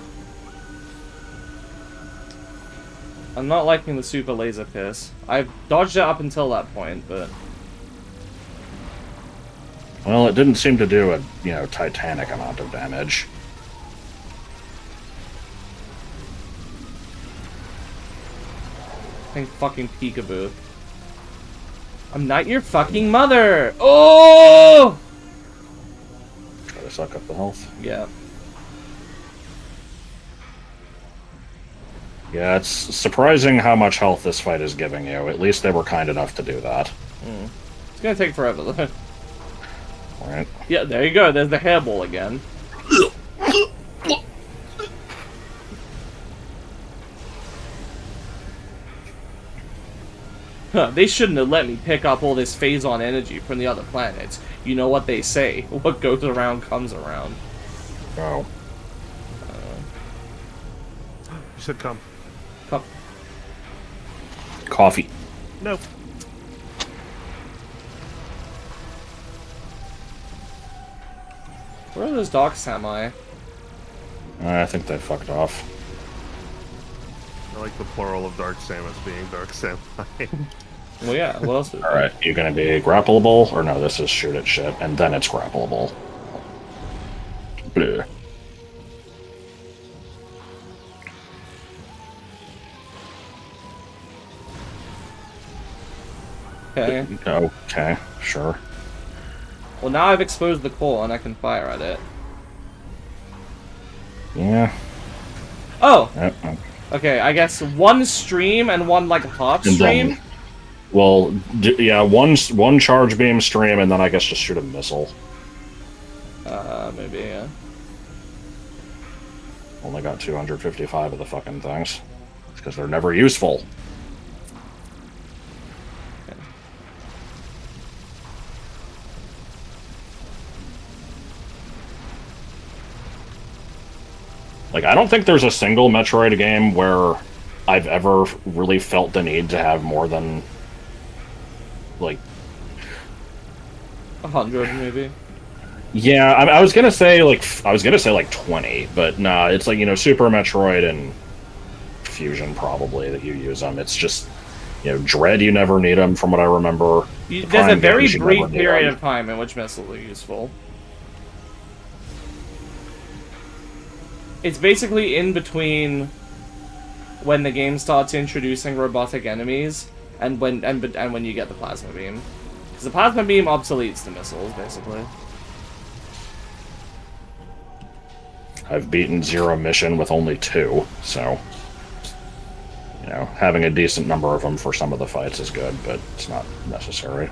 I'm not liking the super laser pierce. I've dodged it up until that point, but... Well, it didn't seem to do a, titanic amount of damage. I think fucking peekaboo. I'm not your fucking mother! Oh! Try to suck up the health. Yeah. Yeah, it's surprising how much health this fight is giving you. At least they were kind enough to do that. It's gonna take forever, though. Right. Yeah, there you go. There's the hairball again. Huh, they shouldn't have let me pick up all this phazon energy from the other planets. You know what they say. What goes around comes around. Oh. You said come. Come. Coffee. Nope. Where are those dark samurai? I think they fucked off. I like the plural of Dark Samus being Dark Samurai. Well, yeah, what else? Alright, you gonna be grappleable? Or no, this is shoot at shit, and then it's grappleable. Bleh. Okay. Okay, sure. Well, now I've exposed the core and I can fire at it. Yeah. Oh! Yep. Okay, I guess one stream and one, like, half And stream? then, well, yeah, one charge beam stream, and then I guess just shoot a missile. Maybe, yeah. Only got 255 of the fucking things. Because they're never useful. Like, I don't think there's a single Metroid game where I've ever really felt the need to have more than, like... 100, maybe. Yeah, I was gonna say, like, 20, but nah, it's like, you know, Super Metroid and Fusion, probably, that you use them. It's just, you know, Dread, you never need them, from what I remember. There's a very brief period of time in which missiles are useful. It's basically in between when the game starts introducing robotic enemies and when you get the plasma beam. Because the plasma beam obsoletes the missiles, basically. I've beaten Zero Mission with only 2, so... You know, having a decent number of them for some of the fights is good, but it's not necessary.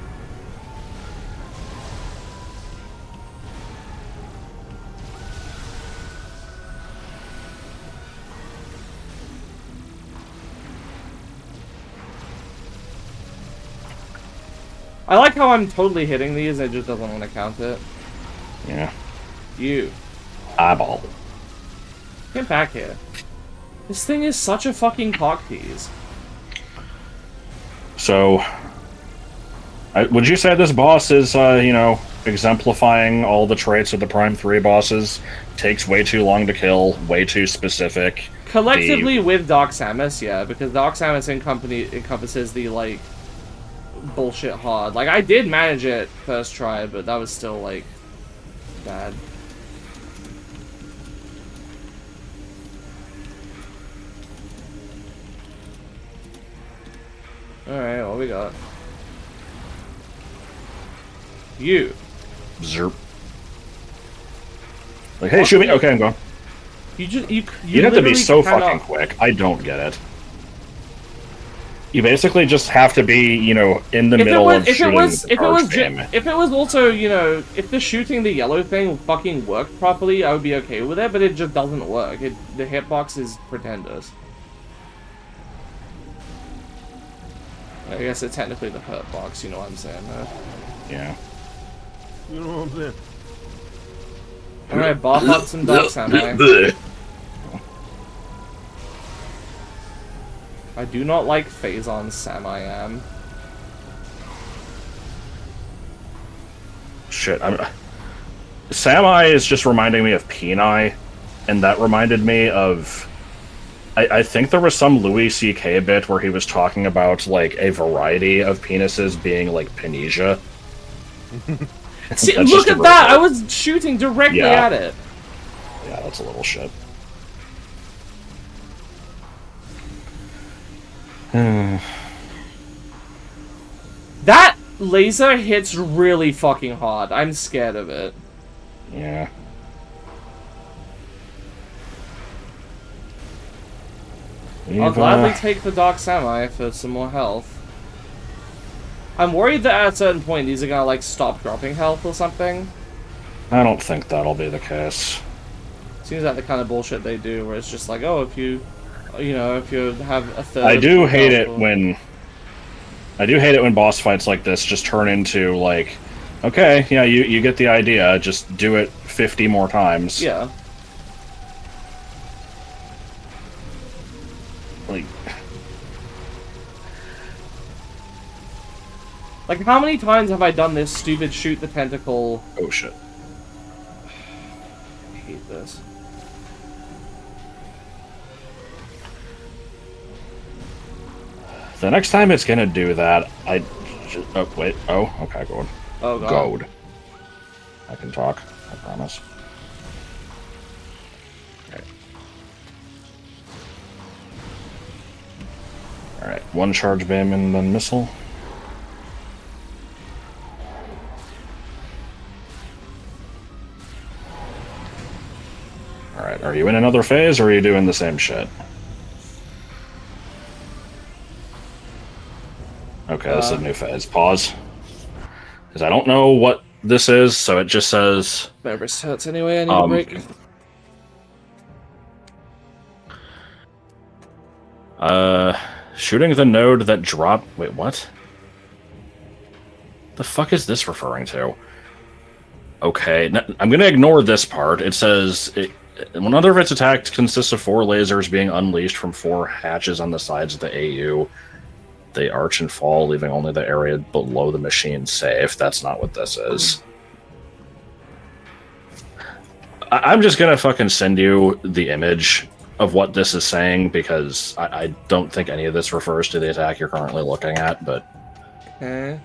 I like how I'm totally hitting these, it just doesn't want to count it. Yeah. You. Eyeball. Get back here. This thing is such a fucking cock tease. So, would you say this boss is, you know, exemplifying all the traits of the Prime 3 bosses? Takes way too long to kill, way too specific. Collectively with Dark Samus, yeah, because Dark Samus encompasses the, like, bullshit hard. Like, I did manage it first try, but that was still, like, bad. Alright, what we got? You. Zerp. Like, hey, shoot me! Okay, I'm going. You have to be so fucking quick. I don't get it. You basically just have to be, you know, in the middle of shooting the charge beam. If it was also, you know, if the shooting the yellow thing fucking worked properly, I would be okay with it, but it just doesn't work. The hitbox is pretenders. I guess it's technically the hurt box, you know what I'm saying, though. Yeah. You know what I'm saying? Alright, bar huts and Dark Samurai. I do not like Phazon Sam-I-Am. Shit, Samai is just reminding me of Peni, and that reminded me of... I think there was some Louis C.K. bit where he was talking about, like, a variety of penises being, like, Panisia. See, look at that! I was shooting directly at it! Yeah, that's a little shit. That laser hits really fucking hard. I'm scared of it. Yeah. I'll gladly take the Dark Samurai for some more health. I'm worried that at a certain point these are gonna, like, stop dropping health or something. I don't think that'll be the case. Seems like the kind of bullshit they do, where it's just like, oh, if you have a third. I do hate it when boss fights like this just turn into like, okay, yeah, you get the idea, just do it 50 more times. Yeah. Like, how many times have I done this stupid shoot the tentacle? Oh shit. I hate this. The next time it's gonna do that, oh, wait. Oh, okay, gold. Oh, God. Gold. I can talk, I promise. Okay. Alright, one charge beam and then missile. Alright, are you in another phase, or are you doing the same shit? Okay, this is a new phase. Pause. Because I don't know what this is, so it just says... My wrist hurts anyway, I need a break. Shooting the node that dropped... Wait, what? The fuck is this referring to? Okay, I'm gonna ignore this part. It says... Another of its attacks consists of 4 lasers being unleashed from 4 hatches on the sides of the AU. They arch and fall, leaving only the area below the machine safe. That's not what this is. I'm just gonna fucking send you the image of what this is saying, because I don't think any of this refers to the attack you're currently looking at, but... Okay.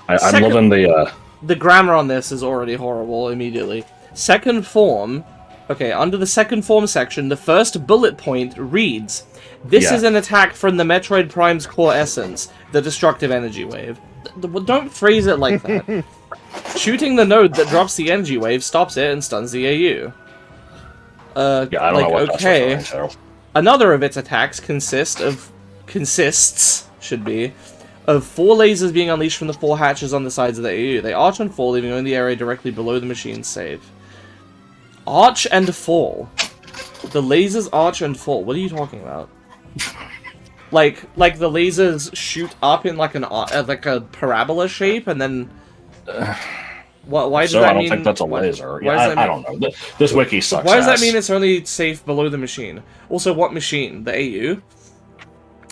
I'm loving the... The grammar on this is already horrible immediately. Second form... Okay, under the second form section, the first bullet point reads, "This is an attack from the Metroid Prime's core essence, the destructive energy wave." Don't phrase it like that. Shooting the node that drops the energy wave stops it and stuns the AU. Yeah, I don't know what that's referring to. Another of its attacks consists of 4 lasers being unleashed from the 4 hatches on the sides of the AU. They arch and fall, leaving only the area directly below the machine's safe. Arch and fall. The lasers arch and fall. What are you talking about? like the lasers shoot up in like a parabola shape, and then why does that mean? I don't think that's a laser. Yeah, I don't know. This wiki sucks. Why does that mean it's only safe below the machine? Also, what machine? The AU.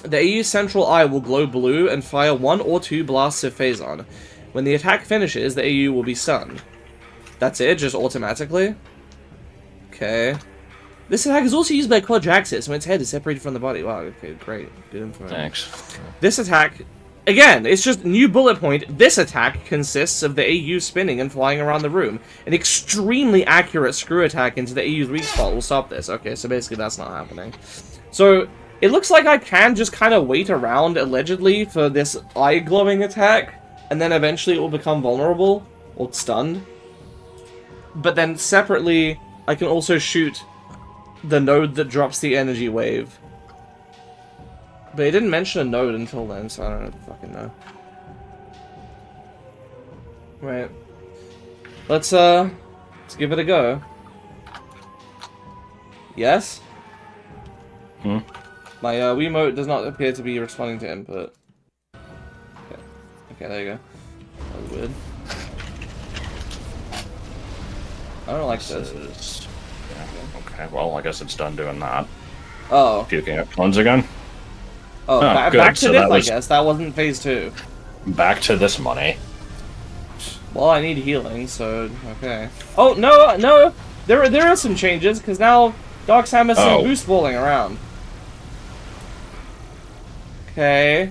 The AU's central eye will glow blue and fire 1 or 2 blasts of Phazon. When the attack finishes, the AU will be stunned. That's it, just automatically. Okay. This attack is also used by Quadraxis when its head is separated from the body. Wow, okay, great. Good information. Thanks. This attack, again, it's just new bullet point. This attack consists of the AU spinning and flying around the room. An extremely accurate screw attack into the AU's weak spot will stop this. Okay, so basically that's not happening. So, it looks like I can just kind of wait around, allegedly, for this eye-glowing attack, and then eventually it will become vulnerable, or stunned. But then, separately, I can also shoot the node that drops the energy wave. But it didn't mention a node until then, so I don't fucking know. Right. Let's give it a go. Yes? Hmm? My Wiimote does not appear to be responding to input. Okay, there you go. That was weird. I don't like this. Yeah, okay, well, I guess it's done doing that. Oh. Puking up clones again? Oh, back to so this, I guess. That wasn't phase 2. Back to this money. Well, I need healing, so okay. Oh no! There are some changes because now Dark Samus and boost balling around. Okay.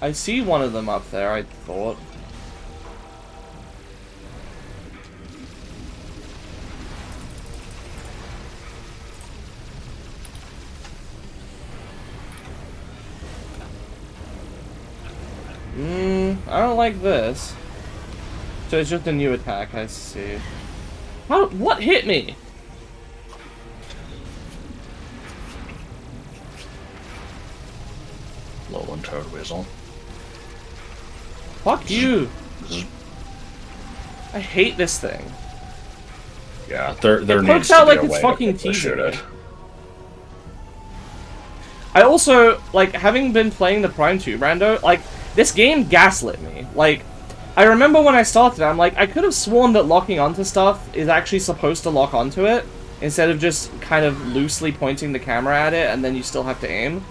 I see one of them up there. I thought. I don't like this. So it's just a new attack, I see. How? What hit me? Lowland Toad Weasel. Fuck you! I hate this thing. Yeah, there It needs pokes to out be like a it's way fucking to shoot teasing it. me. I also, like, having been playing the Prime 2 rando, like, this game gaslit me. Like, I remember when I started, I'm like, I could have sworn that locking onto stuff is actually supposed to lock onto it, instead of just kind of loosely pointing the camera at it, and then you still have to aim.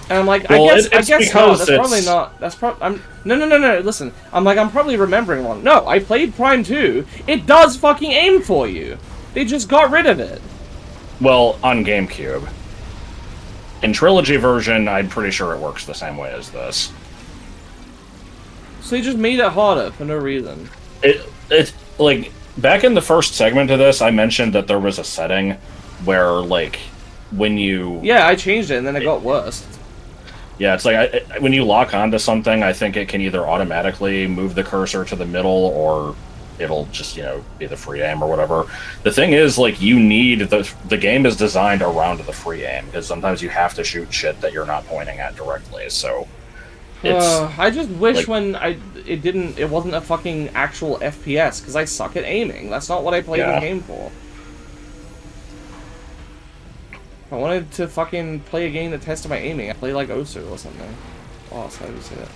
And I'm like, Well, I it's guess not. because That's probably it's- not. That's probably. No. Listen, I'm like, I'm probably remembering wrong. No, I played Prime 2. It does fucking aim for you. They just got rid of it. Well, on GameCube. In Trilogy version, I'm pretty sure it works the same way as this. So they just made it harder for no reason. It's like back in the first segment of this, I mentioned that there was a setting where, like, when you Yeah, I changed it, and then it got worse. yeah, it's like when you lock onto something, I think it can either automatically move the cursor to the middle or it'll just, you know, be the free aim or whatever. The thing is, like, you need the game is designed around the free aim because sometimes you have to shoot shit that you're not pointing at directly. So it's I just wish like- when it wasn't a fucking actual FPS, because I suck at aiming. That's not what I played the Yeah. game for. If I wanted to fucking play a game that tested my aiming, I'd play like Osu or something. Oh, that's how you say it.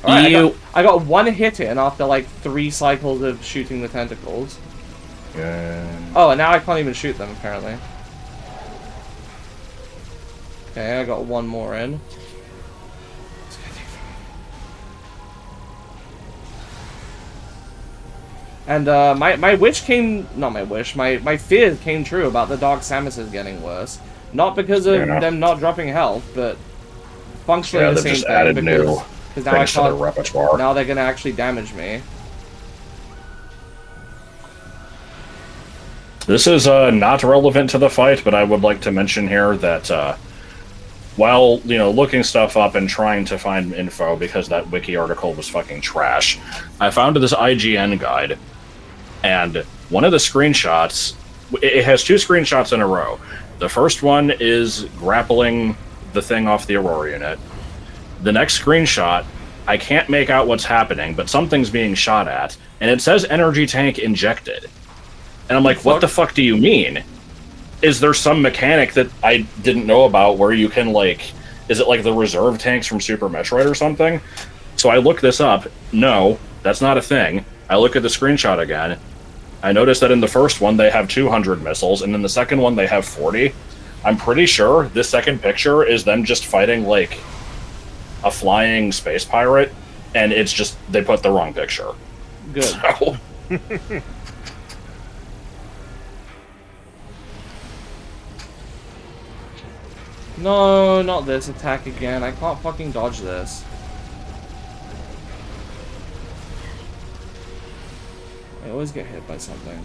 Alright, I got one hit in after like 3 cycles of shooting the tentacles. Oh, and now I can't even shoot them, apparently. Okay, I got one more in. It's gonna take forever. And my wish came, not my wish, my fear came true about the Dark Samuses getting worse. Not because of them not dropping health, but functionally the they've same just thing, added new because now I things to their can't, repertoire. now they're gonna actually damage me. This is not relevant to the fight, but I would like to mention here that while, you know, looking stuff up and trying to find info because that wiki article was fucking trash, I found this IGN guide, and one of the screenshots, it has 2 screenshots in a row. The first one is grappling the thing off the Aurora unit. The next screenshot, I can't make out what's happening, but something's being shot at, and it says energy tank injected. And I'm like, what the fuck do you mean? Is there some mechanic that I didn't know about where you can, like, is it like the reserve tanks from Super Metroid or something? So I look this up. No, that's not a thing. I look at the screenshot again. I notice that in the first one they have 200 missiles, and in the second one they have 40. I'm pretty sure this second picture is them just fighting, like, a flying space pirate, and it's just, they put the wrong picture. Good. So... No, not this attack again. I can't fucking dodge this. I always get hit by something.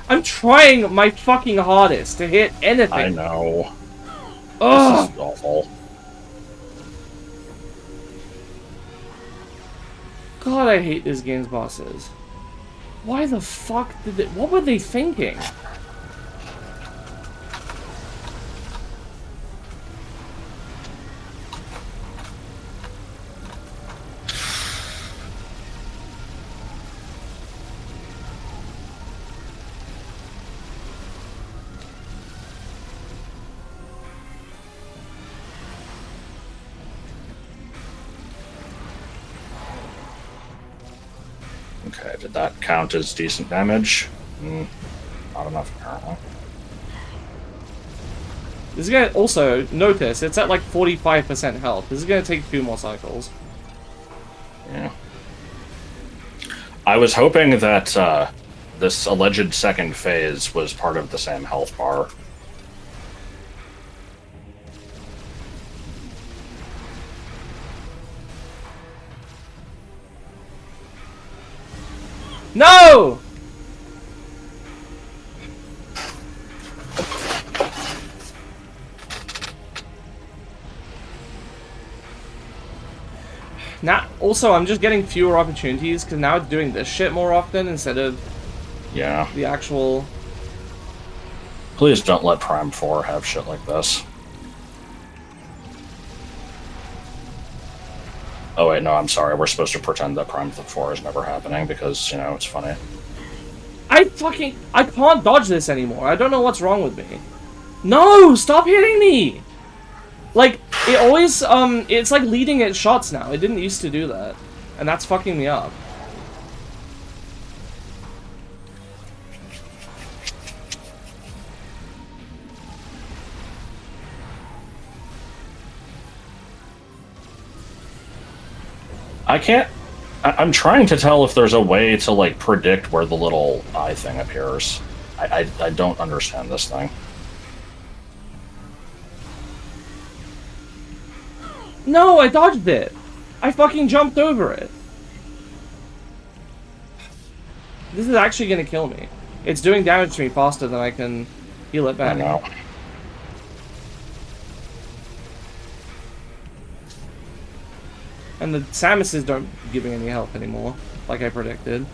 I'm trying my fucking hardest to hit anything. I know. Ugh. This is awful. God, I hate this game's bosses. Why the fuck did they... What were they thinking? Okay, did that count as decent damage? Not enough, apparently. This is gonna... Also, notice, it's at like 45% health. This is gonna take 2 more cycles. Yeah. I was hoping that this alleged second phase was part of the same health bar. No! Now, also, I'm just getting fewer opportunities because now it's doing this shit more often instead of Yeah. the actual... Please don't let Prime 4 have shit like this. Oh wait, no, I'm sorry. We're supposed to pretend that Prime 4 is never happening because, you know, it's funny. I can't dodge this anymore. I don't know what's wrong with me. No! Stop hitting me! Like, it always, it's like leading at shots now. It didn't used to do that. And that's fucking me up. I'm trying to tell if there's a way to, like, predict where the little eye thing appears. I don't understand this thing. No, I dodged it. I fucking jumped over it. This is actually gonna kill me. It's doing damage to me faster than I can heal it back. I know. And the Samuses don't give me any help anymore, like I predicted.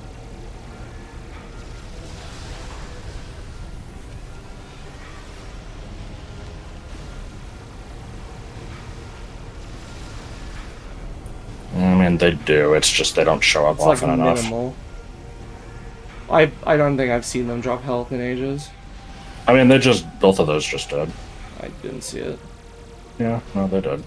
I mean, they do. It's just they don't show up It's like often enough. minimal. I don't think I've seen them drop health in ages. I mean, both of those just did. I didn't see it. Yeah, no, they did.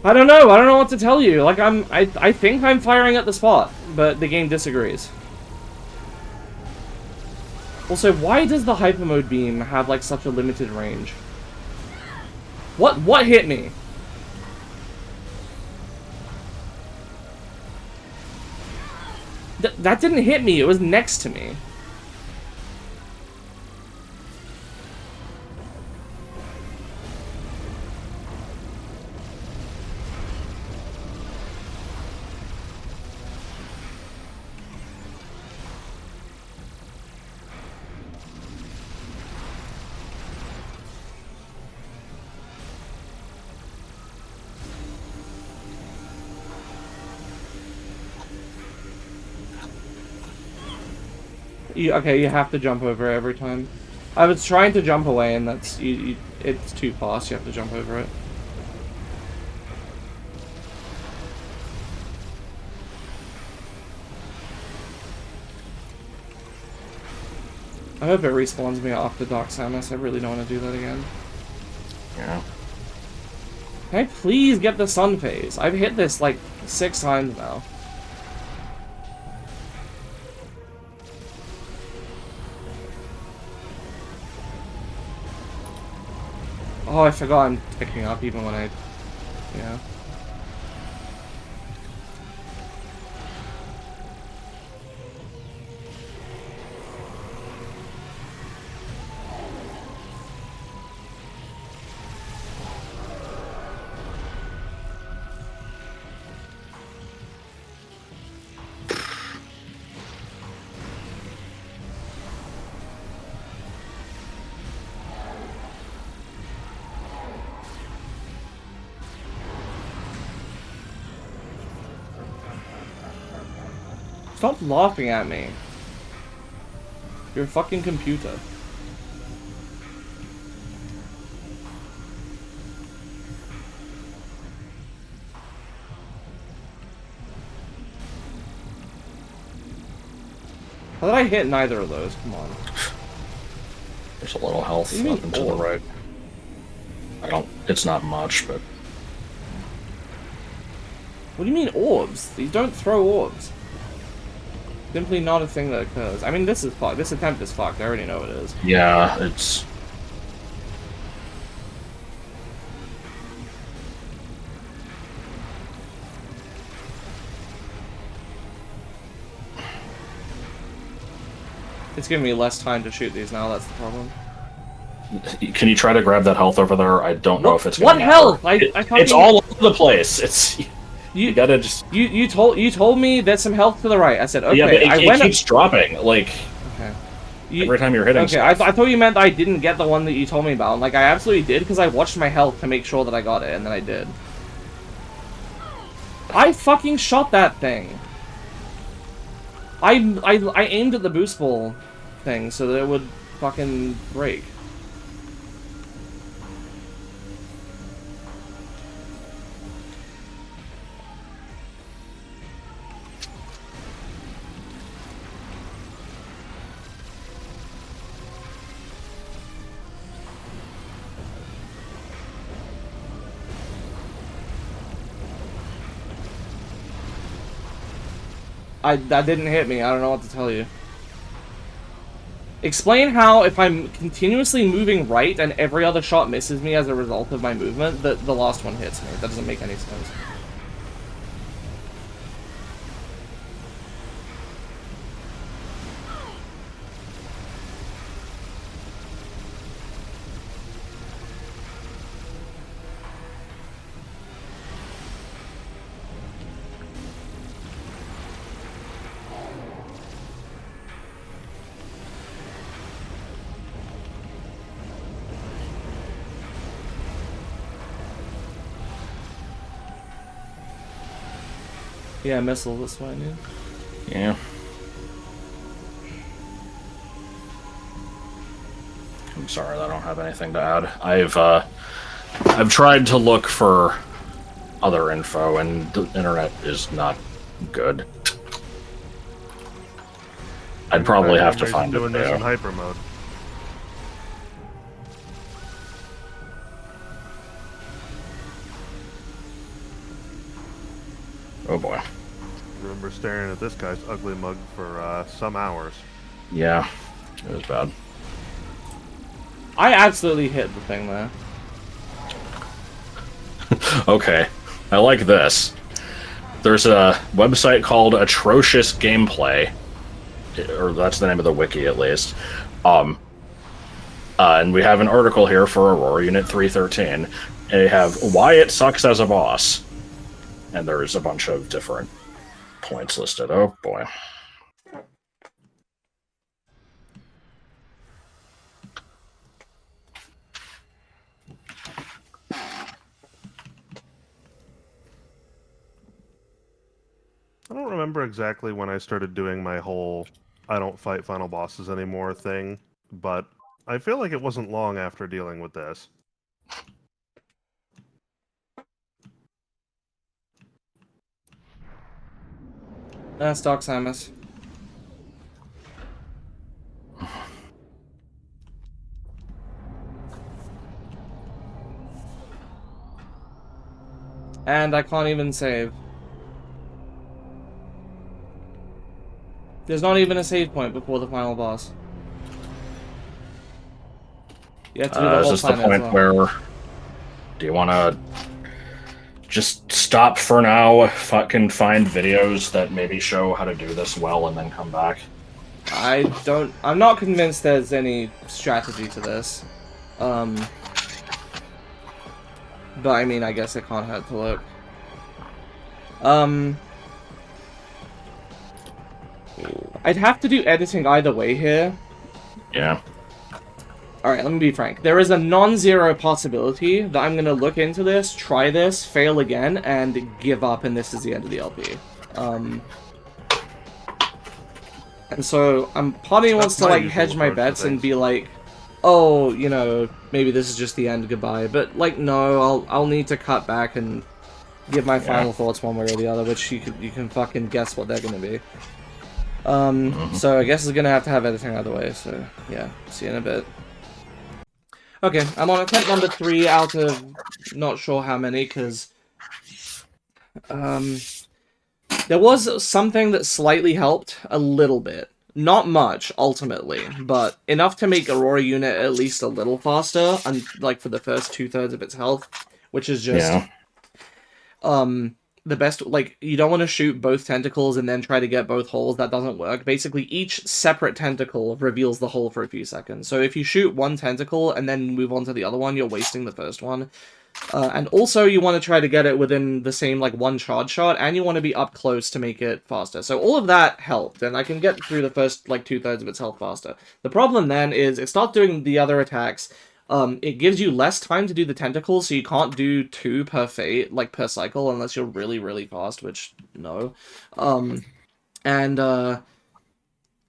I don't know what to tell you. Like, I think I'm firing at the spot, but the game disagrees. Also, why does the hyper mode beam have, like, such a limited range? What hit me? That didn't hit me, it was next to me. Okay, you have to jump over it every time. I was trying to jump away, and that's it's too fast. You have to jump over it. I hope it respawns me after Dark Samus. I really don't want to do that again. Yeah. Can I please get the sun phase? I've hit this like 6 times now. Oh, I forgot I'm picking up even when I... Yeah. Stop laughing at me. You're a fucking computer. How did I hit neither of those? Come on. There's a little health What do you mean, up and to the orb? right. It's not much, but... What do you mean orbs? These don't throw orbs. Simply not a thing that occurs. I mean, this is fucked. This attempt is fucked. I already know it is. Yeah, it's... It's giving me less time to shoot these now, that's the problem. Can you try to grab that health over there? I don't know if it's What gonna health? matter. I can't It's even- all over the place. It's... You gotta just... You told me there's some health to the right. I said, okay. Yeah, but I it keeps dropping, like... Okay. Every time you're hitting Okay, stuff. I thought you meant I didn't get the one that you told me about. Like, I absolutely did, because I watched my health to make sure that I got it, and then I did. I fucking shot that thing! I aimed at the boost ball thing so that it would fucking break. That didn't hit me. I don't know what to tell you. Explain how, if I'm continuously moving right and every other shot misses me as a result of my movement, that the last one hits me. That doesn't make any sense. Yeah, missile, that's what I need. Yeah. I'm sorry, I don't have anything to add. I've tried to look for other info, and the internet is not good. I'd probably have to find it doing this in too. hyper mode. Oh boy. I remember staring at this guy's ugly mug for some hours. Yeah, it was bad. I absolutely hit the thing there. Okay, I like this. There's a website called Atrocious Gameplay, or that's the name of the wiki at least. And we have an article here for Aurora Unit 313. And they have why it sucks as a boss. And there's a bunch of different points listed. Oh boy. I don't remember exactly when I started doing my whole I don't fight final bosses anymore thing, but I feel like it wasn't long after dealing with this. That's Doc Samus. And I can't even save. There's not even a save point before the final boss. You have to do the Is whole this the planet as point well. where... Do you want to just stop for now, fucking find videos that maybe show how to do this well, and then come back? I'm not convinced there's any strategy to this. But I mean, I guess it can't hurt to look. I'd have to do editing either way here. Yeah. Alright, let me be frank. There is a non-zero possibility that I'm gonna look into this, try this, fail again, and give up, and this is the end of the LP. And so, part of me wants to, like, hedge my bets and be like, oh, you know, maybe this is just the end, goodbye. But, like, no, I'll need to cut back and give my final thoughts one way or the other, which you can fucking guess what they're gonna be. So I guess it's gonna have to have editing either way, so, yeah, see you in a bit. Okay, I'm on attempt number 3 out of not sure how many, because there was something that slightly helped a little bit. Not much, ultimately, but enough to make Aurora Unit at least a little faster, and like for the first 2/3 of its health, which is just the best. Like, you don't want to shoot both tentacles and then try to get both holes. That doesn't work. Basically, each separate tentacle reveals the hole for a few seconds. So if you shoot one tentacle and then move on to the other one, you're wasting the first one. And also you want to try to get it within the same like one charge shot, and you want to be up close to make it faster. So all of that helped, and I can get through the first like 2/3 of its health faster. The problem then is it starts doing the other attacks. It gives you less time to do the tentacles, so you can't do 2 per fate, like per cycle, unless you're really, really fast, which, no.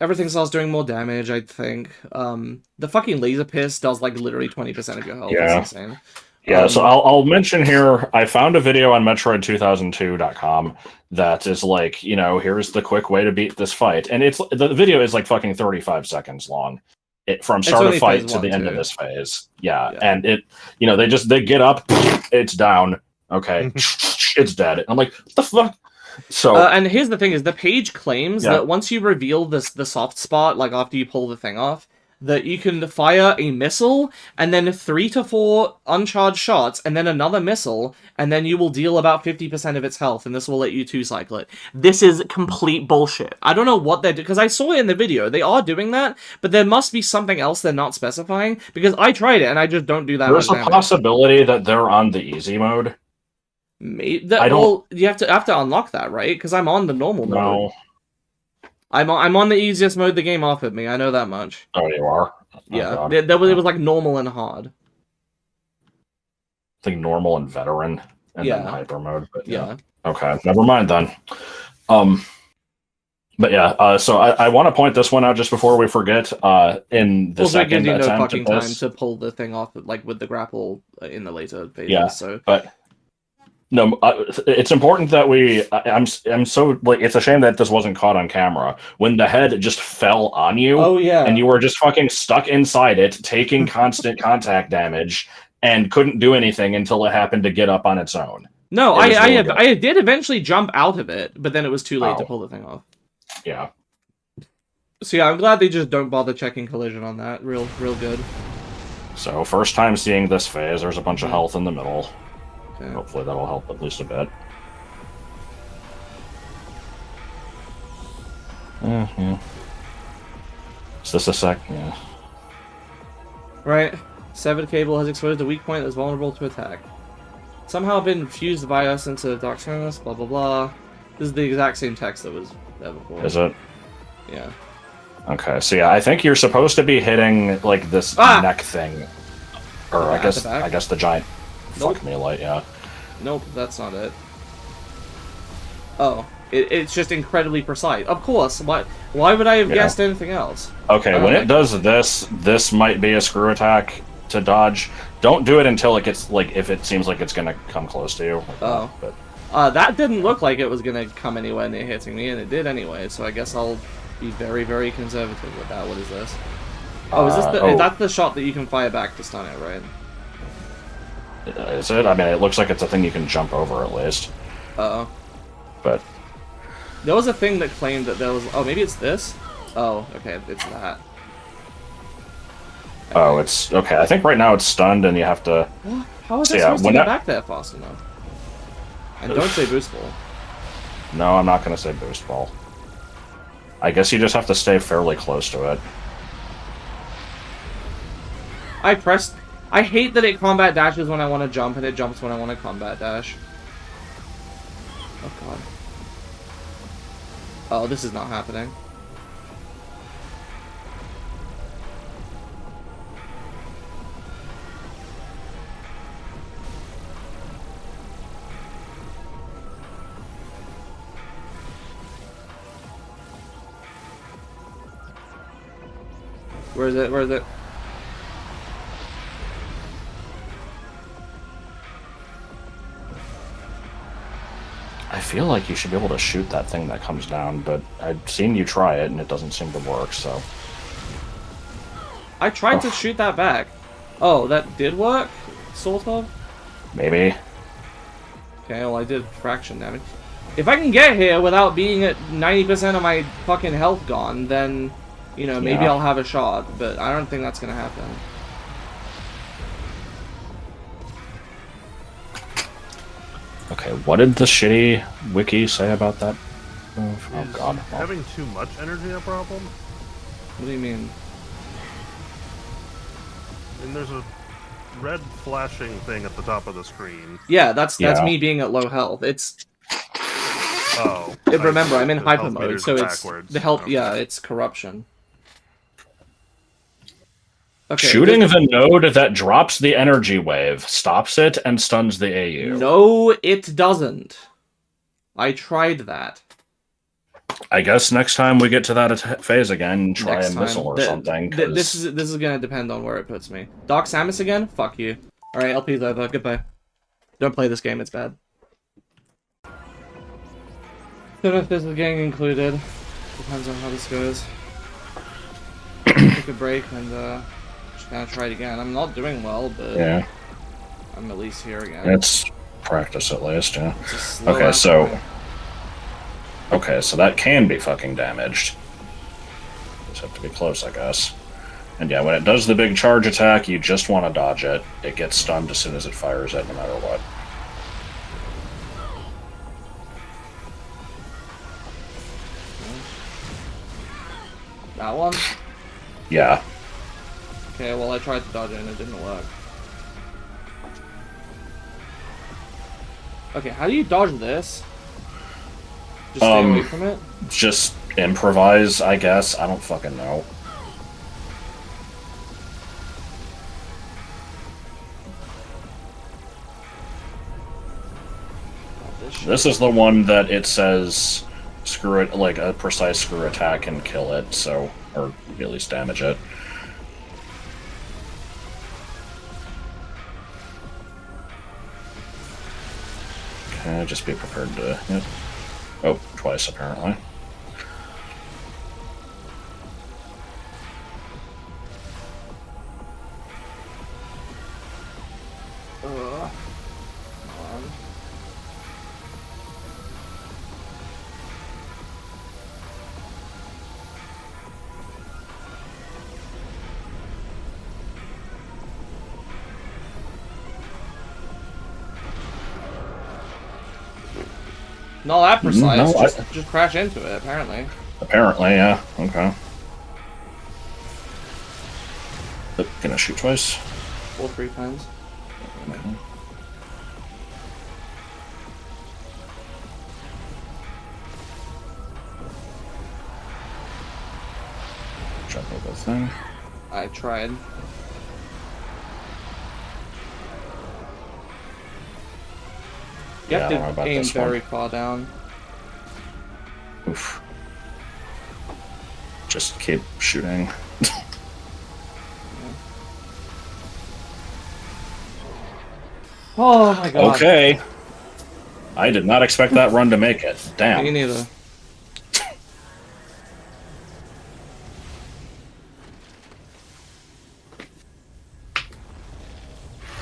Everything starts doing more damage, I think. The fucking laser piss does, like, literally 20% of your health. Yeah. It's insane. Yeah, so I'll mention here, I found a video on Metroid2002.com that is like, you know, here's the quick way to beat this fight. And the video is like fucking 35 seconds long. From start of fight to the end of this phase. Yeah, and you know, they get up, it's down, okay, it's dead. I'm like, what the fuck? So and here's the thing: is the page claims that once you reveal the soft spot, like after you pull the thing off, that you can fire a missile and then 3 to 4 uncharged shots, and then another missile, and then you will deal about 50% of its health, and this will let you 2-cycle it. This is complete bullshit. I don't know what they're doing, because I saw it in the video. They are doing that, but there must be something else they're not specifying, because I tried it, and I just don't do that. There's a possibility that they're on the easy mode. Maybe, well, you have to unlock that, right? Because I'm on the normal mode. No. I'm on the easiest mode the game offered me. I know that much. Oh, you are? Yeah, it was like normal and hard. I think normal and veteran, and then hyper mode. But yeah. Okay, never mind then. But yeah, so I want to point this one out just before we forget. In the also, second it gives you no attempt fucking at time this, to pull the thing off, like with the grapple in the later phases. Yeah, so. But no, it's important that I'm so like, it's a shame that this wasn't caught on camera when the head just fell on you. Oh yeah, and you were just fucking stuck inside it, taking constant contact damage, and couldn't do anything until it happened to get up on its own. No, I did eventually jump out of it, but then it was too late to pull the thing off. Yeah. So yeah, I'm glad they just don't bother checking collision on that. Real good. So first time seeing this phase, there's a bunch of health in the middle. Okay. Hopefully that'll help at least a bit. Yeah. Is this a sec? Yeah. Right. Severed cable has exposed a weak point that's vulnerable to attack. Somehow been fused by us into Dark Darkness, blah blah blah. This is the exact same text that was there before. Is it? Yeah. Okay, so yeah, I think you're supposed to be hitting like this neck thing. Or I guess the giant fuck me light, yeah. Nope, that's not it. Oh. It's just incredibly precise. Of course. Why would I have guessed anything else? Okay, when it does this might be a screw attack to dodge. Don't do it until it gets, like, if it seems like it's gonna come close to you. Oh. That didn't look like it was gonna come anywhere near hitting me, and it did anyway, so I guess I'll be very, very conservative with that. What is this? Oh, is this that's the shot that you can fire back to stun it, right? Is it? I mean, it looks like it's a thing you can jump over, at least. Uh-oh. But there was a thing that claimed that there was... Oh, maybe it's this? Oh, okay, it's that. Okay. Oh, it's... Okay, I think right now it's stunned and you have to... What? How is that supposed to get back there fast enough? And don't say boost ball. No, I'm not going to say boost ball. I guess you just have to stay fairly close to it. I pressed... I hate that it combat dashes when I want to jump, and it jumps when I want to combat dash. Oh, God. Oh, this is not happening. Where is it? Where is it? I feel like you should be able to shoot that thing that comes down, but I've seen you try it and it doesn't seem to work, so... I tried to shoot that back. Oh, that did work? Sort of? Maybe. Okay, well I did fraction damage. If I can get here without being at 90% of my fucking health gone, then, you know, maybe I'll have a shot, but I don't think that's gonna happen. Okay, what did the shitty wiki say about that move? Oh god. Is having too much energy a problem? What do you mean? And there's a red flashing thing at the top of the screen. Yeah, that's Yeah. me being at low health. It's Oh. remember, I'm in the hyper health mode, meter's so it's backwards. the health. Okay. Yeah, it's corruption. Okay, Shooting the node that drops the energy wave stops it and stuns the AU. No, it doesn't. I tried that. I guess next time we get to that phase again, try Next a missile time. or something. This is gonna depend on where it puts me. Doc Samus again? Fuck you. Alright, LP's over. Goodbye. Don't play this game, it's bad. Don't know if this is getting included. Depends on how this goes. Take a break and just gonna try it again. I'm not doing well, but Yeah, I'm at least here again. it's practice at least, yeah. It's a slow Okay, ass so... way. Okay, so that can be fucking damaged. Just have to be close, I guess. And yeah, when it does the big charge attack, you just want to dodge it. It gets stunned as soon as it fires it, no matter what. That one? Yeah. Okay, well I tried to dodge it and it didn't work. Okay, how do you dodge this? Just stay away from it? Just improvise, I guess. I don't fucking know. This is the one that it says screw it, like a precise screw attack and kill it, so, or at least damage it. Okay, just be prepared to. Yep. Oh, twice apparently. Not that precise, No, just crash into it, apparently. Apparently, yeah. Okay. But gonna shoot twice. Or 3 times. Okay. Jump over the thing. I tried. You Yeah, I have don't know to about aim this very one. far down. Oof. Just keep shooting. Oh my god. Okay. I did not expect that run to make it. Me Damn. neither.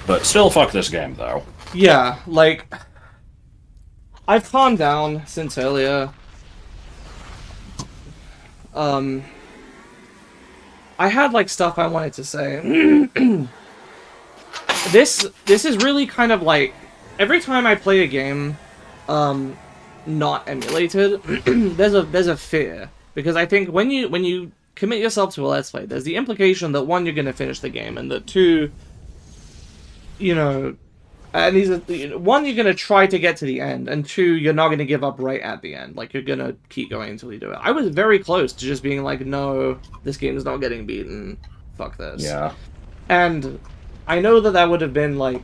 But still, fuck this game, though. Yeah, like... I've calmed down since earlier. I had, like, stuff I wanted to say. This is really kind of like... Every time I play a game, not emulated, there's a fear. Because I think when you commit yourself to a Let's Play, there's the implication that, one, you're going to finish the game, and that, two... You know, and these are one, you're gonna try to get to the end, and two, you're not gonna give up right at the end. Like, you're gonna keep going until you do it. I was very close to just being like, no, this game is not getting beaten. Fuck this. Yeah. And I know that would have been like.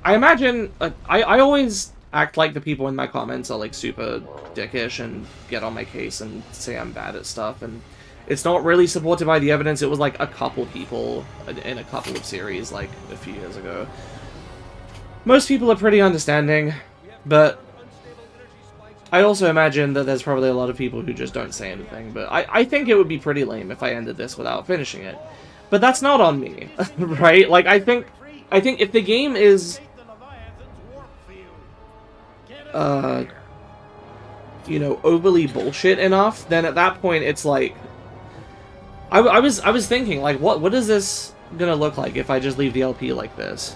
I imagine I always act like the people in my comments are like super dickish and get on my case and say I'm bad at stuff, and it's not really supported by the evidence. It was like a couple people in a couple of series like a few years ago. Most people are pretty understanding, but I also imagine that there's probably a lot of people who just don't say anything. But I think it would be pretty lame if I ended this without finishing it. But that's not on me, right? Like, I think if the game is you know, overly bullshit enough, then at that point it's like I was thinking, like, what is this gonna look like if I just leave the LP like this?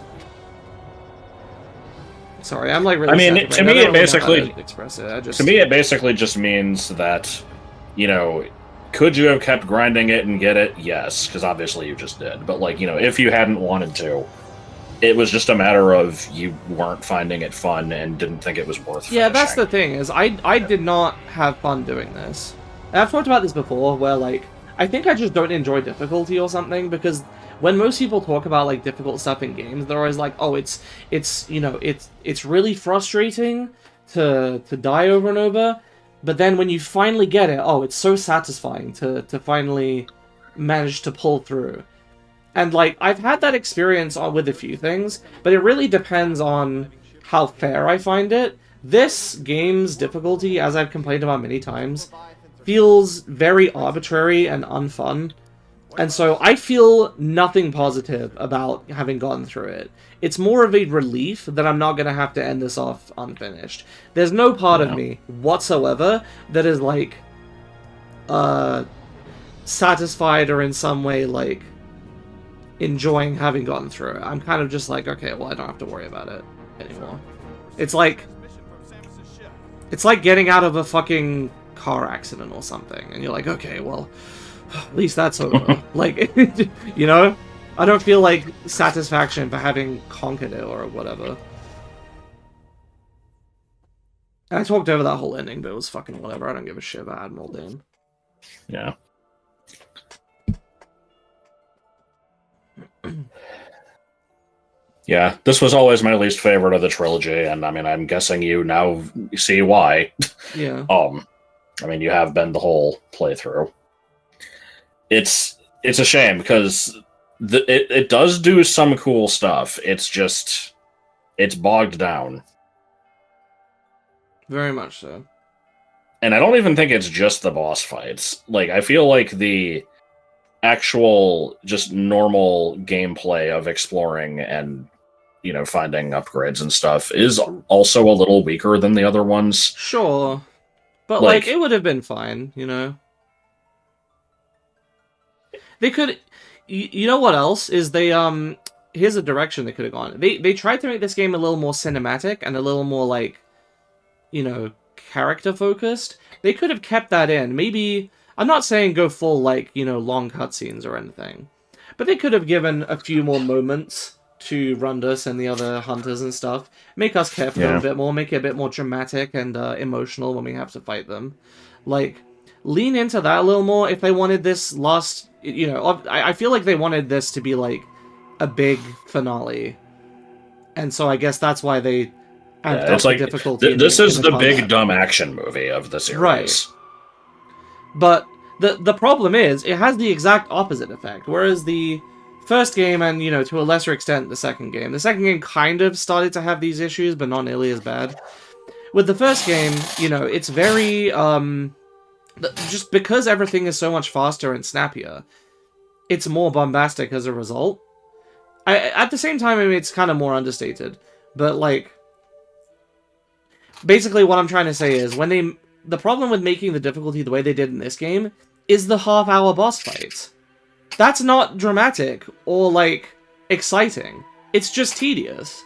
Sorry, I'm like really. I mean, to me, it basically express it. To me, it basically just means that, you know, Could you have kept grinding it and get it? Yes, because obviously you just did. But, like, if you hadn't wanted to, it was just a matter of you weren't finding it fun and didn't think it was worth Yeah, finishing. that's the thing, is I did not have fun doing this. And I've talked about this before, where, like, I think I just don't enjoy difficulty or something, because when most people talk about, like, difficult stuff in games, they're always like, oh, it's really frustrating to die over and over, but then when you finally get it, oh, it's so satisfying to finally manage to pull through. And, like, I've had that experience with a few things, but it really depends on how fair I find it. This game's difficulty, as I've complained about many times, feels very arbitrary and unfun. And so I feel nothing positive about having gotten through it. It's more of a relief that I'm not going to have to end this off unfinished. There's no part of me whatsoever that is, like, satisfied or in some way, like, enjoying having gotten through it. I'm kind of just like, okay, well, I don't have to worry about it anymore. It's like getting out of a fucking car accident or something, and you're like, okay, well, at least that's over. Like, I don't feel like satisfaction for having conquered it or whatever. And I talked over that whole ending, but it was fucking whatever. I don't give a shit about Admiral Dane. Yeah. Yeah, this was always my least favorite of the trilogy, and I mean, I'm guessing you now see why. Yeah. I mean, you have been the whole playthrough. It's a shame because it does do some cool stuff. It's just it's bogged down. Very much so. And I don't even think it's just the boss fights. Like, I feel like the actual just normal gameplay of exploring and finding upgrades and stuff is also a little weaker than the other ones. Sure. But, like, it would have been fine, They could... You know what else? Is they, here's a direction they could have gone. They tried to make this game a little more cinematic and a little more, like, character-focused. They could have kept that in. Maybe... I'm not saying go full, like, long cutscenes or anything. But they could have given a few more moments to Rundus and the other hunters and stuff. Make us care for them a bit more, make it a bit more dramatic and emotional when we have to fight them. Like, lean into that a little more if they wanted this last... I feel like they wanted this to be, like, a big finale. And so I guess that's why they amped up the difficulty. This is the big dumb action movie of the series. Right. But the problem is, it has the exact opposite effect. Whereas the first game, and, to a lesser extent, the second game kind of started to have these issues, but not nearly as bad. With the first game, it's very, just because everything is so much faster and snappier, it's more bombastic as a result. At the same time, I mean, it's kind of more understated. But, like, basically what I'm trying to say is, the problem with making the difficulty the way they did in this game is the half-hour boss fight. That's not dramatic or, like, exciting. It's just tedious.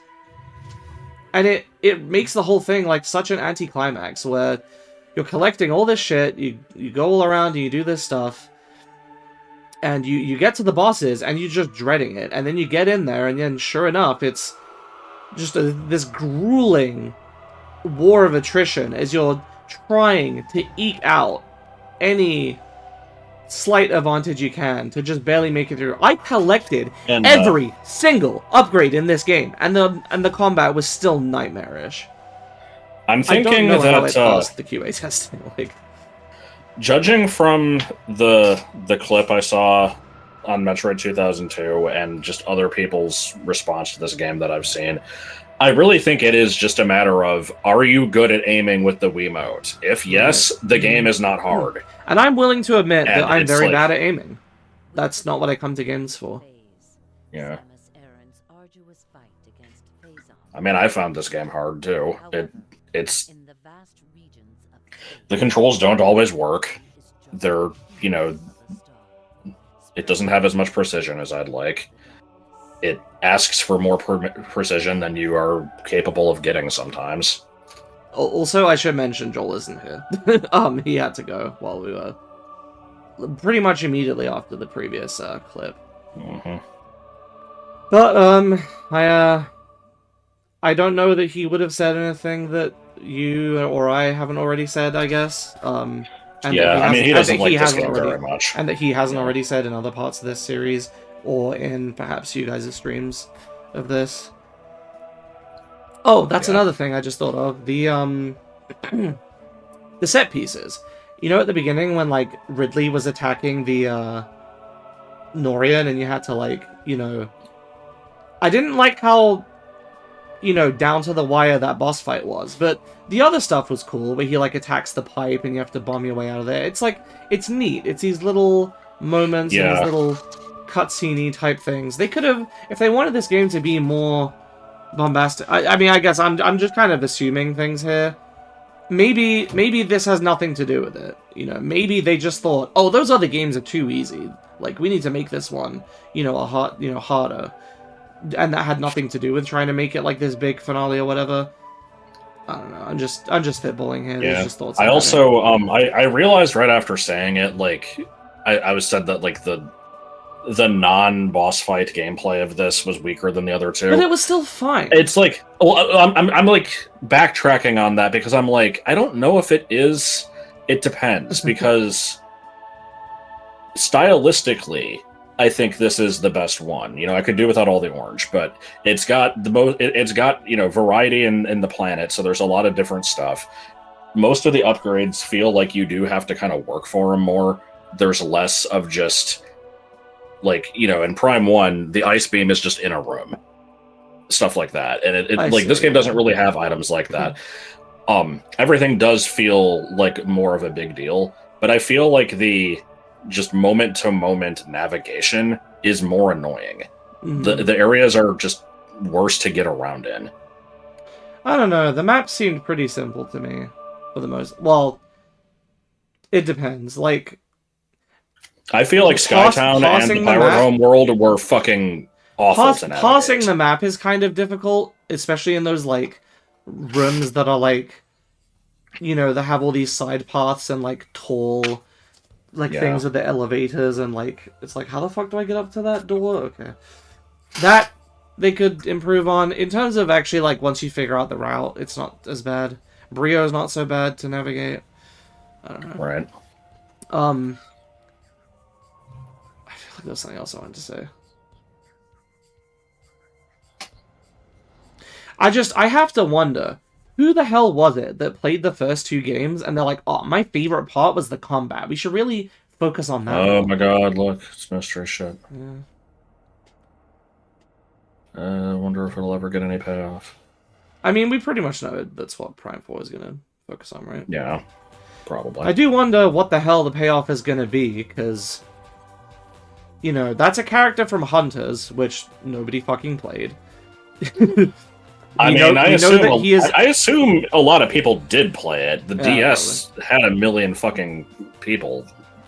And it makes the whole thing, like, such an anticlimax, where you're collecting all this shit, you go all around and you do this stuff, and you get to the bosses, and you're just dreading it. And then you get in there, and then, sure enough, it's just this grueling war of attrition as you're trying to eke out any slight advantage you can to just barely make it through. I collected every single upgrade in this game, and the combat was still nightmarish. I'm thinking I don't know how that it passed the QA testing. Like, judging from the clip I saw on Metroid 2002 and just other people's response to this game that I've seen, I really think it is just a matter of, are you good at aiming with the Wiimote? If yes, the game is not hard. And I'm willing to admit And that I'm it's very like- bad at aiming. That's not what I come to games for. Yeah. I mean, I found this game hard, too. It's... The controls don't always work. They're, it doesn't have as much precision as I'd like. It asks for more precision than you are capable of getting sometimes. Also, I should mention Joel isn't here. He had to go while we were pretty much immediately after the previous clip. Mhm. But I don't know that he would have said anything that you or I haven't already said, I guess. And Yeah, I mean, he doesn't like this game already, very much. and that he hasn't Yeah. already said in other parts of this series, or in perhaps you guys' streams of this. Oh, that's another thing I just thought of. The the set pieces. You know, at the beginning when like Ridley was attacking the Norian, and you had to like, you know, I didn't like how, you know, down to the wire that boss fight was, but the other stuff was cool, where he like attacks the pipe and you have to bomb your way out of there. It's like, it's neat. It's these little moments and these little cutscene-y type things. They could have, if they wanted this game to be more bombastic. I mean, I guess I'm just kind of assuming things here. Maybe this has nothing to do with it. You know, maybe they just thought, oh, those other games are too easy. Like, we need to make this one, you know, harder. And that had nothing to do with trying to make it like this big finale or whatever. I don't know. I'm just spitballing here. Yeah. Just thoughts. I also I realized right after saying it, like I was said that like the non-boss fight gameplay of this was weaker than the other two. But it was still fine. It's like, well, I'm like backtracking on that because I'm like, I don't know if it is. It depends because stylistically, I think this is the best one. You know, I could do without all the orange, but it's got the most. It's got, you know, variety in the planet, so there's a lot of different stuff. Most of the upgrades feel like you do have to kind of work for them more. There's less of just like, you know, in Prime 1, the ice beam is just in a room, stuff like that, and it like this game doesn't really have items like that. Everything does feel like more of a big deal, but I feel like the just moment-to-moment navigation is more annoying. Mm-hmm. The areas are just worse to get around in. I don't know. The map seemed pretty simple to me, for the most. Well, it depends. Like, I feel like Skytown and the Pirate Home world were fucking awful to navigate. Passing the map is kind of difficult, especially in those like rooms that are like, you know, that have all these side paths and like tall. Like things with the elevators, and like it's like, how the fuck do I get up to that door? Okay, that they could improve on. In terms of actually, like, once you figure out the route, it's not as bad. Brio's not so bad to navigate. I don't know. Right. I feel like there's something else I wanted to say. I have to wonder, who the hell was it that played the first two games and they're like, oh, my favorite part was the combat. We should really focus on that. Oh my god, look. It's mystery shit. Yeah. I wonder if it'll ever get any payoff. I mean, we pretty much know that's what Prime 4 is going to focus on, right? Yeah, probably. I do wonder what the hell the payoff is going to be, because, you know, that's a character from Hunters, which nobody fucking played. I assume a lot of people did play it. The DS had a million fucking people.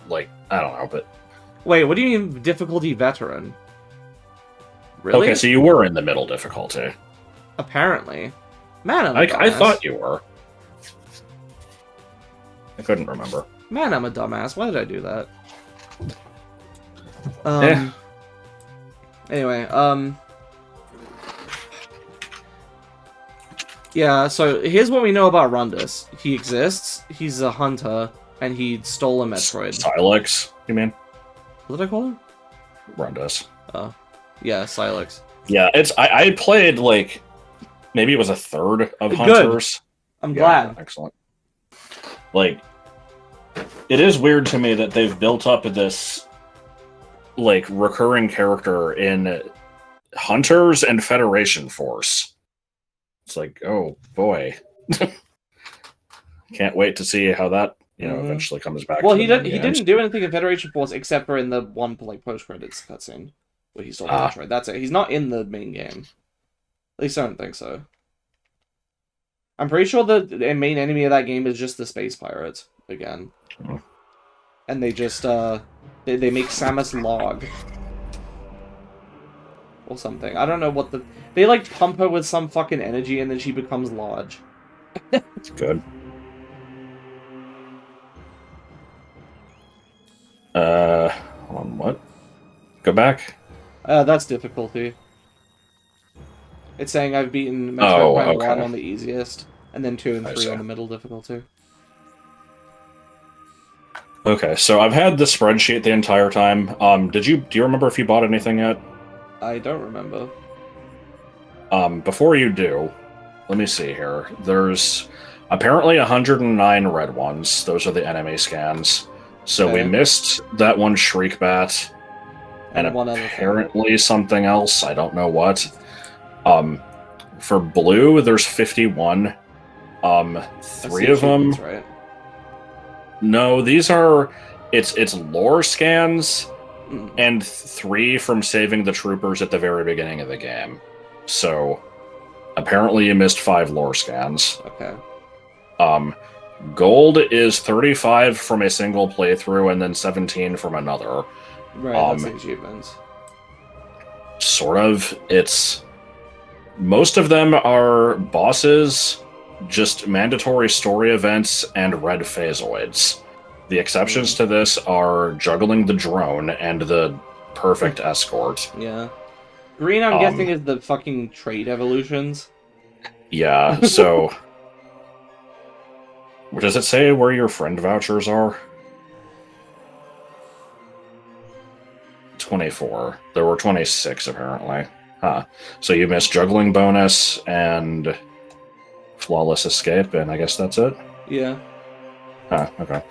Like, I don't know, but... Wait, what do you mean difficulty veteran? Really? Okay, so you were in the middle difficulty. Apparently. Man, I'm a dumbass. I thought you were. I couldn't remember. Man, I'm a dumbass. Why did I do that? Anyway, yeah, so here's what we know about Rundus. He exists, he's a hunter, and he stole a Metroid. Silex, you mean? What did I call him? Rundus. Oh. Yeah, Silex. Yeah, I played, like, maybe it was a third of Hunters. I'm glad. Excellent. Like, it is weird to me that they've built up this, like, recurring character in Hunters and Federation Force. It's like, oh boy. Can't wait to see how that, you know, eventually comes back. Well, he didn't do anything in Federation Force except for in the one, like, post-credits cutscene where he stole Metroid. That's it. He's not in the main game. At least I don't think so. I'm pretty sure the main enemy of that game is just the Space Pirates, again. And they just, they make Samus log. Or something. I don't know what the... They, like, pump her with some fucking energy and then she becomes large. Good. Go back. That's difficulty. It's saying I've beaten Metroid Oh, Prime 1 okay. on the easiest, and then 2 and I 3 see. on the middle difficulty. Okay, so I've had the spreadsheet the entire time. Do you remember if you bought anything yet? I don't remember. Before you do, let me see here. There's apparently 109 red ones. Those are the enemy scans. So we Okay. missed that one Shriek Bat, and one other thing. apparently something else. I don't know what. For blue, there's 51. That's Three the of them. achievements, right? No, these are. It's lore scans, Mm. and 3 from saving the troopers at the very beginning of the game. So, apparently you missed 5 lore scans. Okay. Gold is 35 from a single playthrough and then 17 from another. Right, that's the achievements. Sort of. It's... Most of them are bosses, just mandatory story events, and red phasoids. The exceptions to this are juggling the drone and the perfect escort. Yeah. Green, I'm guessing, is the fucking trait evolutions. Yeah, so... Does it say where your friend vouchers are? 24. There were 26, apparently. Huh. So you missed juggling bonus and flawless escape, and I guess that's it? Yeah. Huh, okay.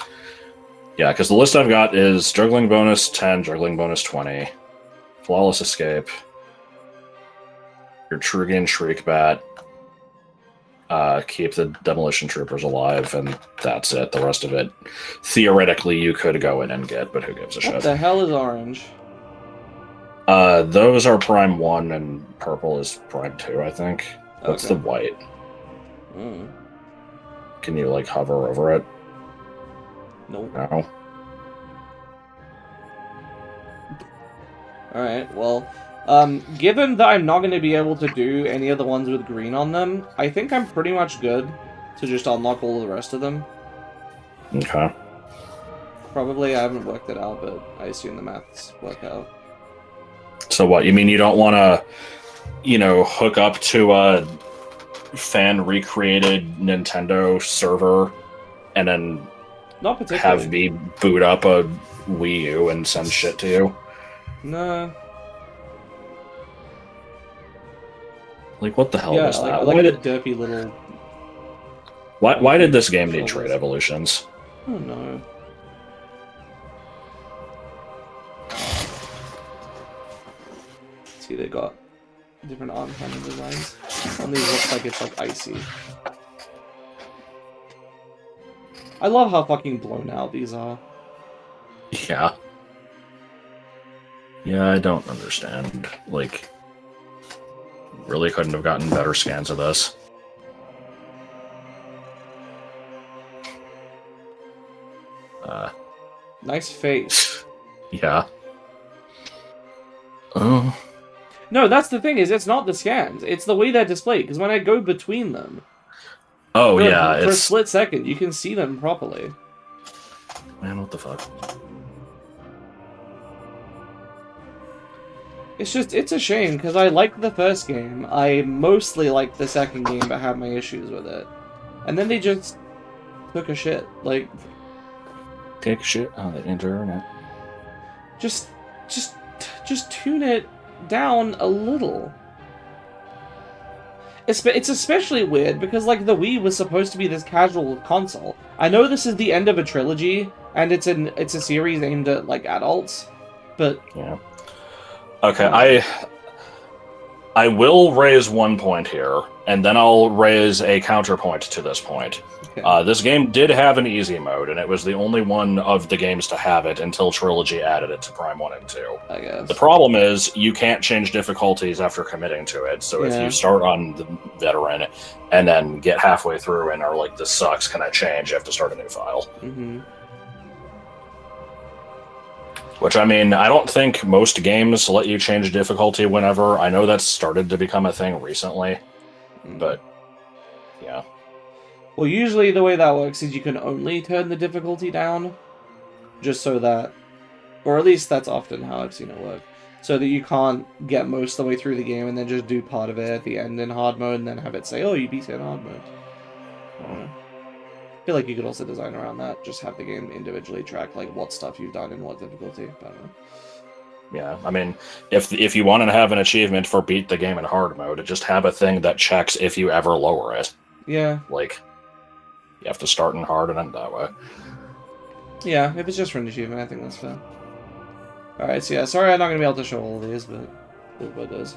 Yeah, because the list I've got is juggling bonus 10, juggling bonus 20, flawless escape, your Trugian Shriek Bat, keep the demolition troopers alive, and that's it. The rest of it, theoretically, you could go in and get, but who gives a shit? What the hell is orange? Those are Prime 1, and purple is Prime 2, I think. What's Okay. the white? Mm. Can you, like, hover over it? Nope. No? Alright, well, given that I'm not going to be able to do any of the ones with green on them, I think I'm pretty much good to just unlock all the rest of them. Okay. Probably, I haven't worked it out, but I assume the maths work out. So what, you mean you don't want to, hook up to a fan-recreated Nintendo server and then Not particularly. have me boot up a Wii U and send shit to you? No. Like, what the hell Yeah, was that? like a derpy little... Why did this game need trade evolutions? I don't know. See, they got different arm cannon designs. On these looks like it's like icy. I love how fucking blown out these are. Yeah. Yeah, I don't understand. Like, really couldn't have gotten better scans of this. Nice face. Yeah. Oh. No, that's the thing, is it's not the scans. It's the way they're displayed, because when I go between them... Oh, yeah, For a it's... split second, you can see them properly. Man, what the fuck? It's just, it's a shame, because I liked the first game. I mostly liked the second game, but had my issues with it. And then they just took a shit. Like, Take shit on the internet. just tune it down a little. It's especially weird because, like, the Wii was supposed to be this casual console. I know this is the end of a trilogy, and it's a series aimed at, like, adults, but... Yeah. Okay, I will raise one point here, and then I'll raise a counterpoint to this point. Okay. This game did have an easy mode, and it was the only one of the games to have it until Trilogy added it to Prime 1 and 2. I guess. The problem is, you can't change difficulties after committing to it, so if Yeah. you start on the veteran and then get halfway through and are like, this sucks, can I change? You have to start a new file. Mm-hmm. Which, I mean, I don't think most games let you change difficulty whenever. I know that's started to become a thing recently, but, yeah. Well, usually the way that works is you can only turn the difficulty down, just so that... Or at least that's often how I've seen it work. so that you can't get most of the way through the game and then just do part of it at the end in hard mode and then have it say, oh, you beat it in hard mode. I don't know. I feel like you could also design around that, just have the game individually track like what stuff you've done and what difficulty. But I don't know. Yeah, I mean, if you want to have an achievement for beat the game in hard mode, just have a thing that checks if you ever lower it. Yeah. Like, you have to start in hard and end that way. Yeah, if it's just for an achievement, I think that's fair. Alright, so yeah, sorry I'm not going to be able to show all of these, but it is what it is.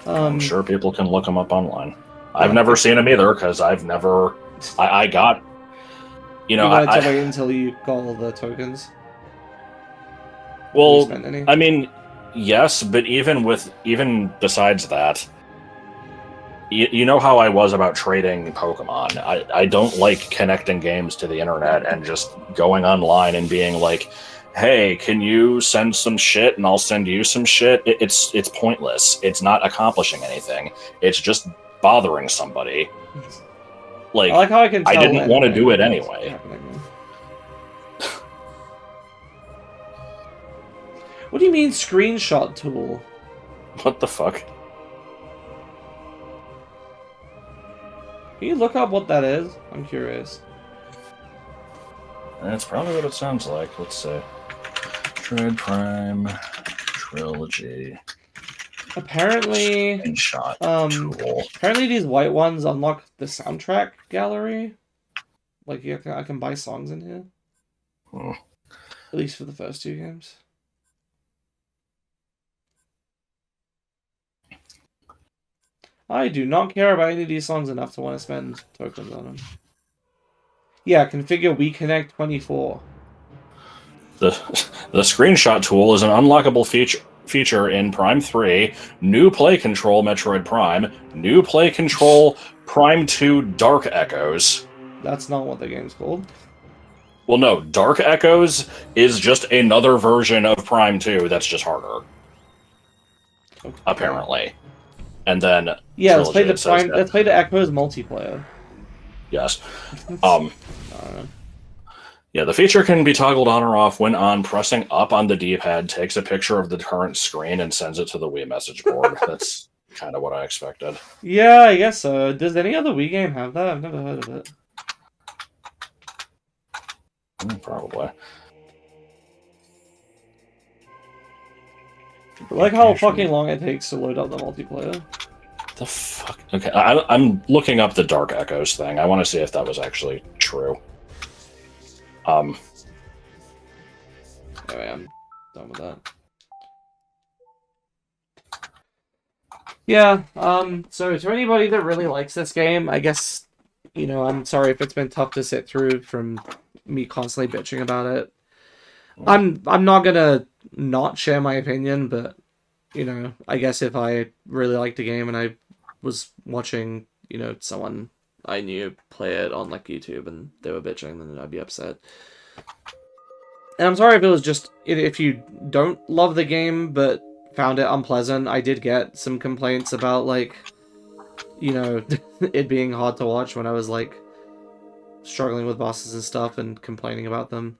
I'm sure people can look them up online. I've never seen them either, because I've never... I got... You know, wanted to wait until you got all the tokens? Well, I mean, yes, but even besides that, you know how I was about trading Pokemon. I don't like connecting games to the internet and just going online and being like, hey, can you send some shit and I'll send you some shit? It's pointless. It's not accomplishing anything. It's just bothering somebody. Like, I like how I can tell didn't want to do it anyway. What do you mean screenshot tool? What the fuck? Can you look up what that is? I'm curious. That's probably what it sounds like. Let's see. Metroid Prime Trilogy. Apparently, Screenshot tool. Apparently these white ones unlock the soundtrack gallery. Like I can buy songs in here. At least for the first two games. I do not care about any of these songs enough to want to spend tokens on them. Yeah, configure WeConnect 24. The screenshot tool is an unlockable feature in Prime 3, new play control Metroid Prime, new play control Prime 2 Dark Echoes. That's not what the game's called. Well, no, Dark Echoes is just another version of Prime 2 that's just harder. Okay. Apparently. And then yeah, let's play the Echoes multiplayer. Yes. Yeah, the feature can be toggled on or off when on. Pressing up on the D-pad takes a picture of the current screen and sends it to the Wii message board. That's kind of what I expected. Yeah, I guess so. Does any other Wii game have that? I've never heard of it. Probably. I like how fucking long it takes to load up the multiplayer. The fuck? Okay, I'm looking up the Dark Echoes thing. I want to see if that was actually true. Anyway, I'm done with that. Yeah, so to anybody that really likes this game, I guess, you know, I'm sorry if it's been tough to sit through from me constantly bitching about it. I'm not gonna not share my opinion, but, you know, I guess if I really liked the game and I was watching, you know, someone I knew play it on, like, YouTube and they were bitching, then I'd be upset. And I'm sorry if it was just, if you don't love the game, but found it unpleasant. I did get some complaints about, like, you know, it being hard to watch when I was, like, struggling with bosses and stuff and complaining about them.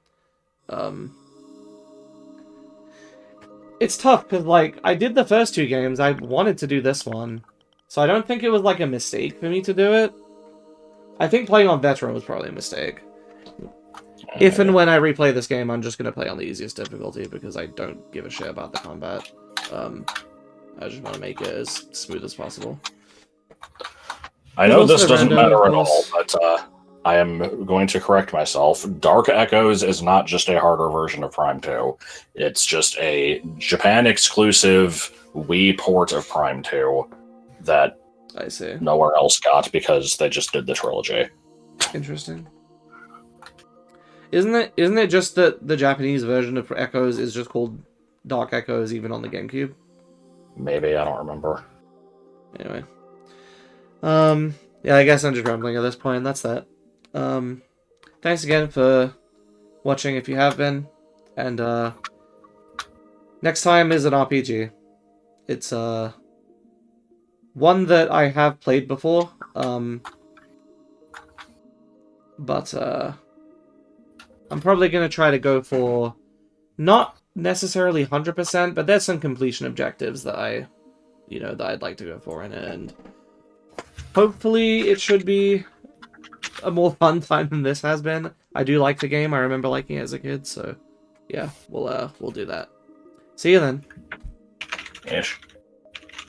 It's tough, because, like, I did the first two games. I wanted to do this one. So I don't think it was, like, a mistake for me to do it. I think playing on Veteran was probably a mistake. If and when I replay this game, I'm just going to play on the easiest difficulty, because I don't give a shit about the combat. I just want to make it as smooth as possible. I know this doesn't matter at all, but I am going to correct myself. Dark Echoes is not just a harder version of Prime 2. It's just a Japan-exclusive Wii port of Prime 2 that I see. Nowhere else got because they just did the trilogy. Interesting. Isn't it just that the Japanese version of Echoes is just called Dark Echoes even on the GameCube? Maybe, I don't remember. Anyway. Yeah, I guess I'm just rambling at this point. That's that. Thanks again for watching if you have been. And next time is an RPG. It's one that I have played before. But I'm probably gonna try to go for not necessarily 100%, but there's some completion objectives that that I'd like to go for in it, and hopefully it should be a more fun time than this has been. I do like the game. I remember liking it as a kid, so yeah, we'll do that. See you then. Ish.